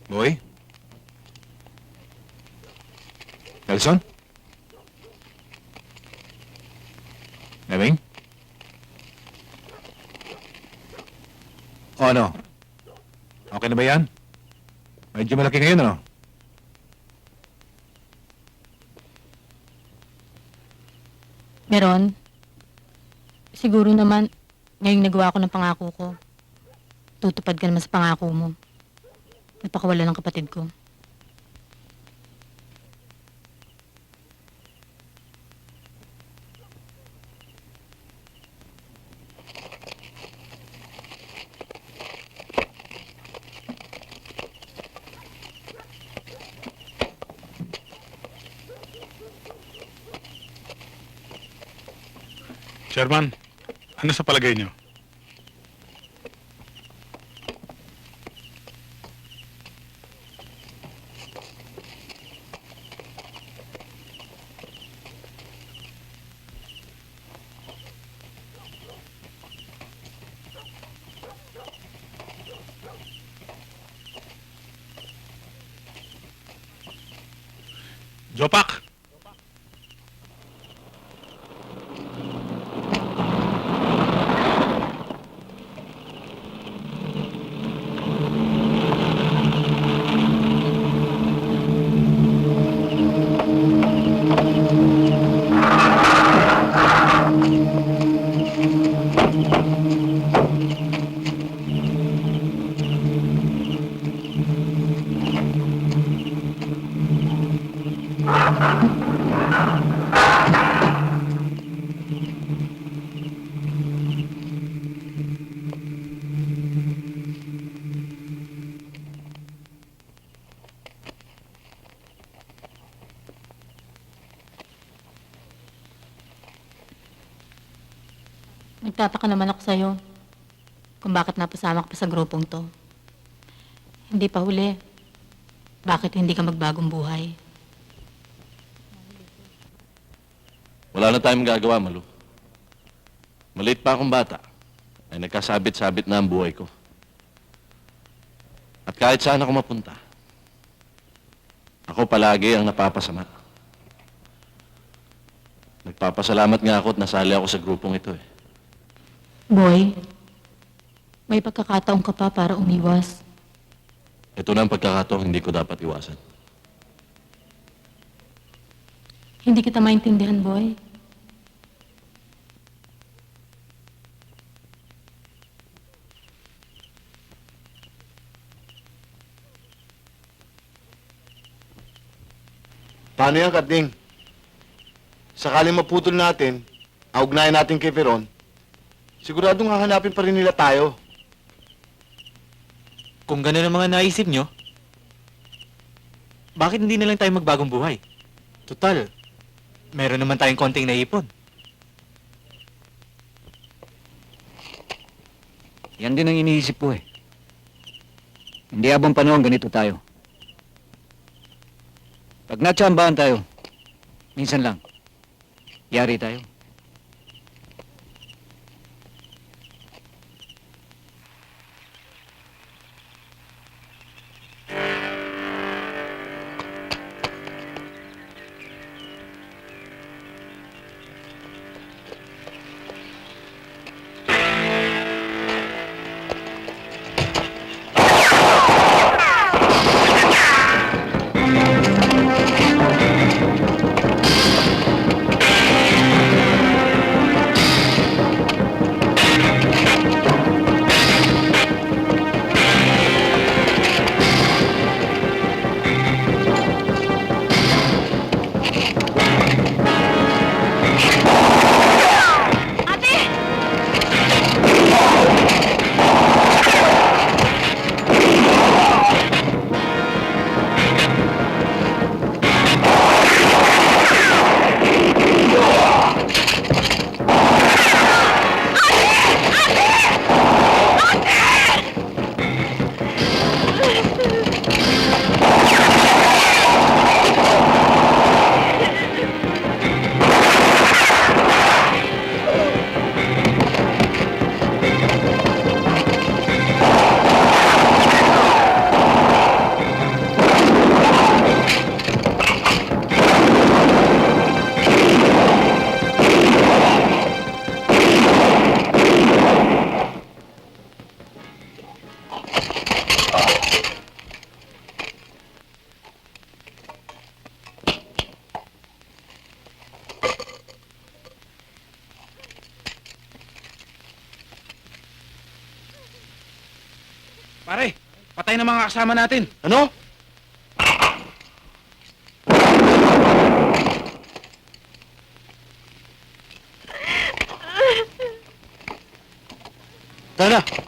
Speaker 1: Boy? Nelson? Neming? O ano? Okay na ba yan? Medyo malaki ngayon, ano?
Speaker 7: Meron. Siguro naman, ngayong nagawa ko ng pangako ko, tutupad ka naman sa pangako mo. Napakawala ng kapatid ko.
Speaker 11: Sherman, ano sa palagay niyo? Jopak!
Speaker 7: Nagtataka naman ako sa'yo kung bakit napasama ka pa sa grupong to. Hindi pa huli. Bakit hindi ka magbagong buhay?
Speaker 9: Wala na tayong gagawa, Malu. Maliit pa akong bata, ay nagkasabit-sabit na ang buhay ko. At kahit saan ako mapunta, ako palagi ang napapasama. Nagpapasalamat nga ako at nasali ako sa grupong ito eh.
Speaker 7: Boy, may pagkakataon ka pa para umiwas.
Speaker 9: Ito na ang pagkakataong hindi ko dapat iwasan.
Speaker 7: Hindi kita maintindihan, boy.
Speaker 3: Paano yan, Karding? Sakaling maputol natin, ang ugnayan natin kay Peron, siguradong hahanapin pa rin nila tayo.
Speaker 4: Kung gano'n ang mga naisip nyo, bakit hindi na lang tayo magbagong buhay? Total, meron naman tayong konting naipon.
Speaker 12: Yan din ang iniisip ko eh. Hindi habang panahon ganito tayo. Pag natsambahan tayo, minsan lang, yari tayo.
Speaker 11: Pare, patay na mga kasama natin.
Speaker 2: Ano? Tara na.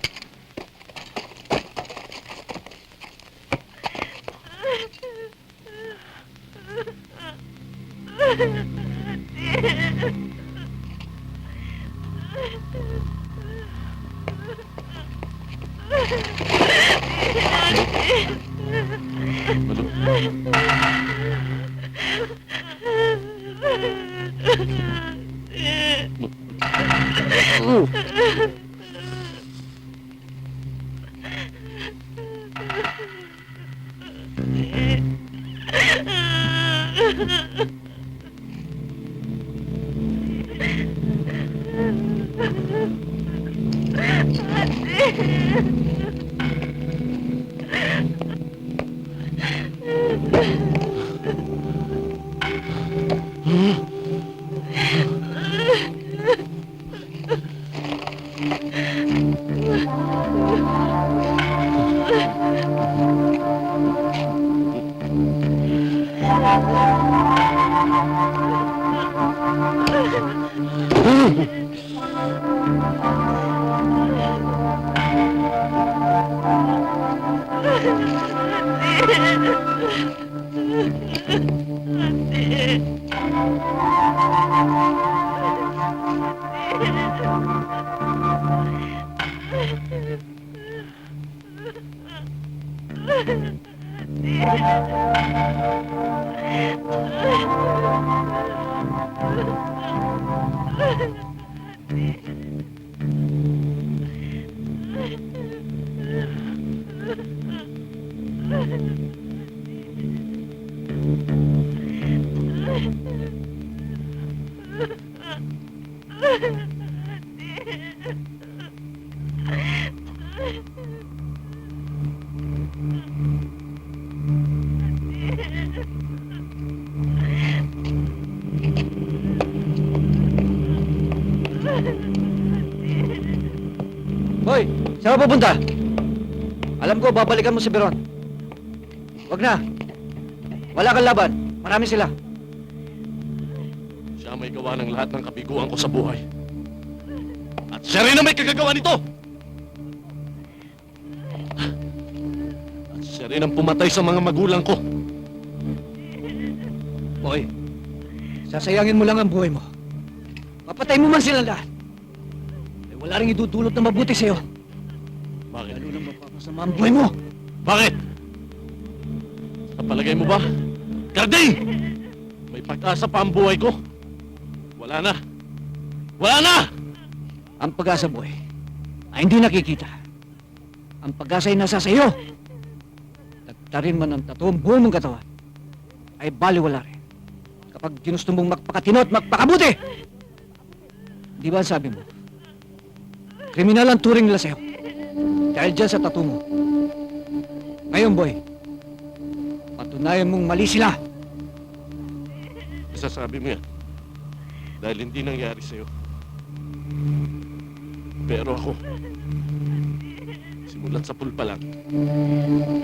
Speaker 12: Hoy, saan ka pupunta? Alam ko, babalikan mo si Beron. Wag na. Wala kang laban. Marami sila.
Speaker 9: Siya may gawa ng lahat ng kabiguan ko sa buhay. At siya rin ang may kagagawa nito! At siya rin ang pumatay sa mga magulang ko.
Speaker 12: Boy, sasayangin mo lang ang buhay mo. Papatay mo man sila lahat. Eh, wala rin idudulot na mabuti sa'yo.
Speaker 9: Bakit?
Speaker 8: Lalo na mapapasama ang buhay mo!
Speaker 9: Bakit? Sa palagay mo ba? Garding! May pag-asa pa ang buhay ko? Wala na! Wala na!
Speaker 8: Ang pag-asa, boy, ay hindi nakikita. Ang pag-asa ay nasa sa iyo. Tagtarin man ang tattoo ang buong mong katawan, ay baliwala rin. Kapag ginusto mong magpakatino at magpakabuti! Di ba ang sabi mo? Kriminal ang turing nila sa'yo. Dahil dyan sa tattoo mo. Ngayon, boy, patunayan mong mali sila.
Speaker 9: Isasabi mo yan. Dahil hindi nangyari sa'yo. Pero ako, simulat sa pool pa lang,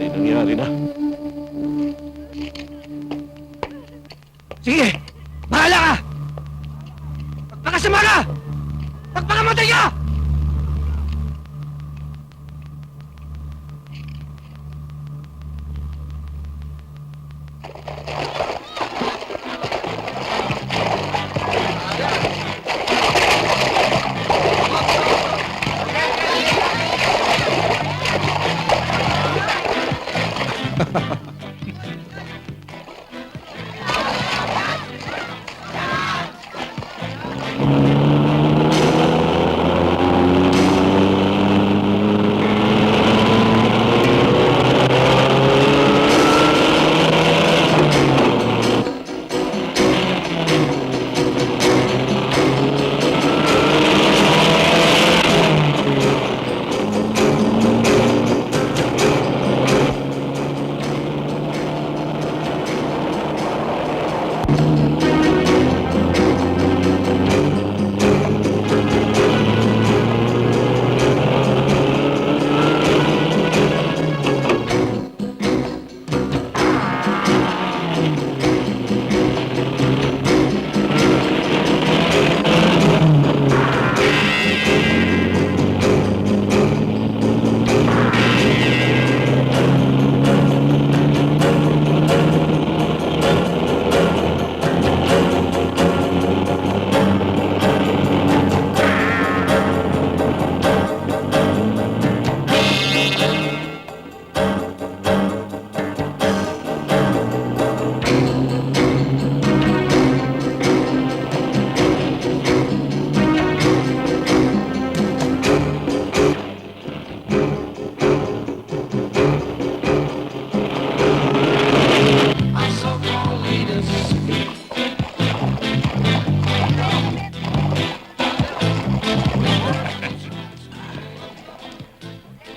Speaker 9: ay nangyari na.
Speaker 8: Sige! Bahala ka! Magpakasama ka! Magpakamatay ka!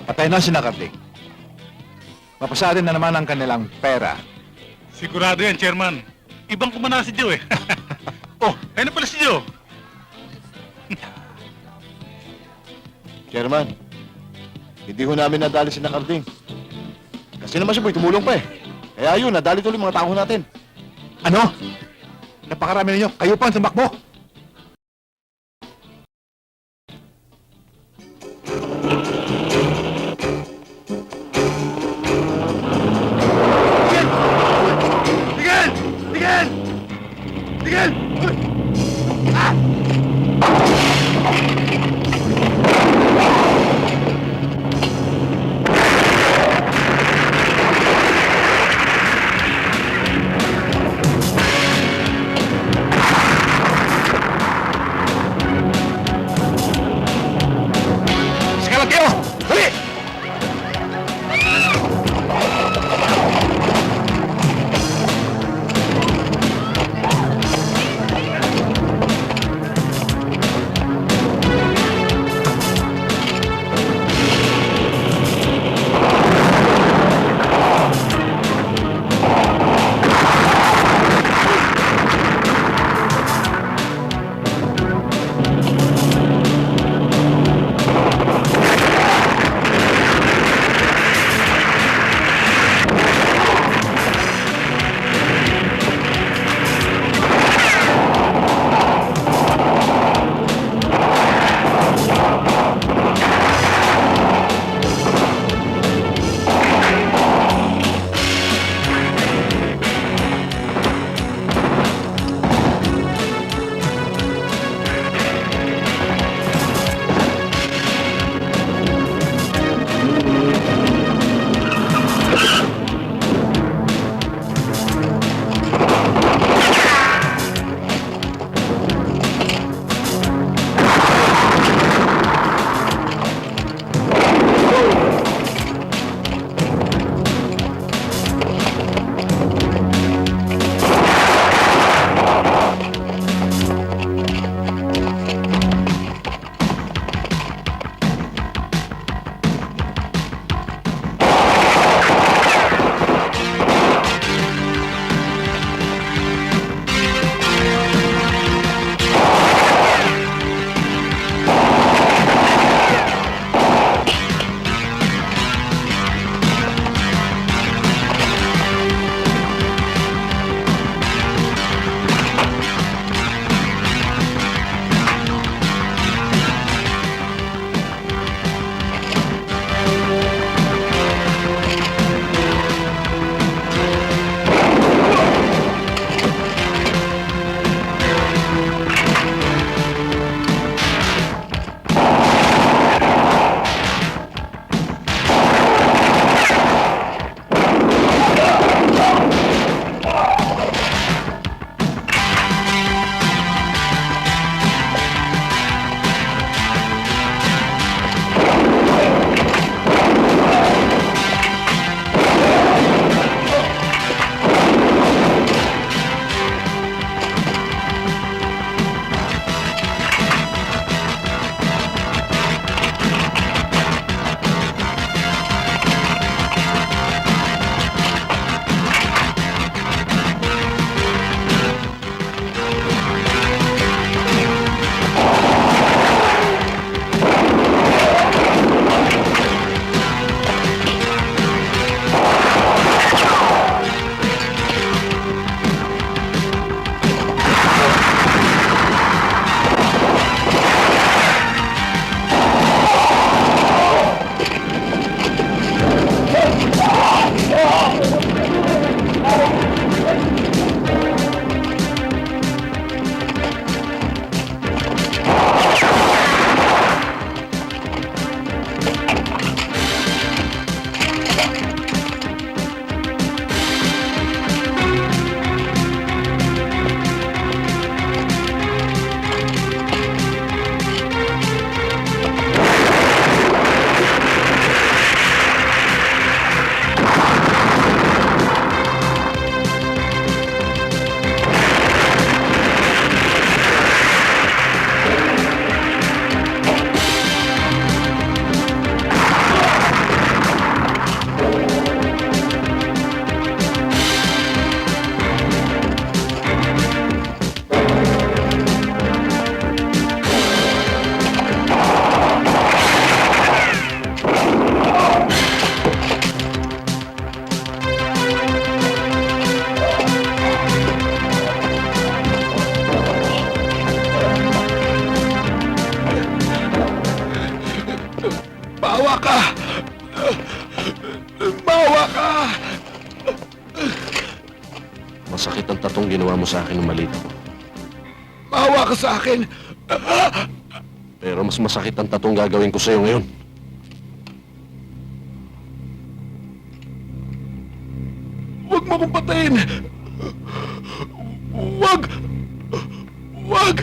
Speaker 1: Patay na si Nakarding. Mapasadin na naman ang kanilang pera.
Speaker 11: Sigurado yan, Chairman. Ibang kumana si Joe eh. Oh, ayun na pala si Joe.
Speaker 3: Chairman, hindi ho namin nadali si Nakarding. Kasi naman si Boy, tumulong pa eh. Kaya yun, nadali tuloy mga tao natin.
Speaker 1: Ano? Napakarami ninyo. Kayo pa ang tumakbo.
Speaker 2: Tigil! Tigil! Tigil! Ah! Maawa ka! Maawa ka!
Speaker 9: Masakit ang tatong ginawa mo sa akin ng maliit ako.
Speaker 2: Maawa ka sa akin!
Speaker 9: Pero mas masakit ang tatong gagawin ko sa'yo ngayon.
Speaker 2: Huwag mo akong patayin! Huwag! Huwag!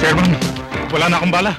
Speaker 11: Chairman, wala na akong bala.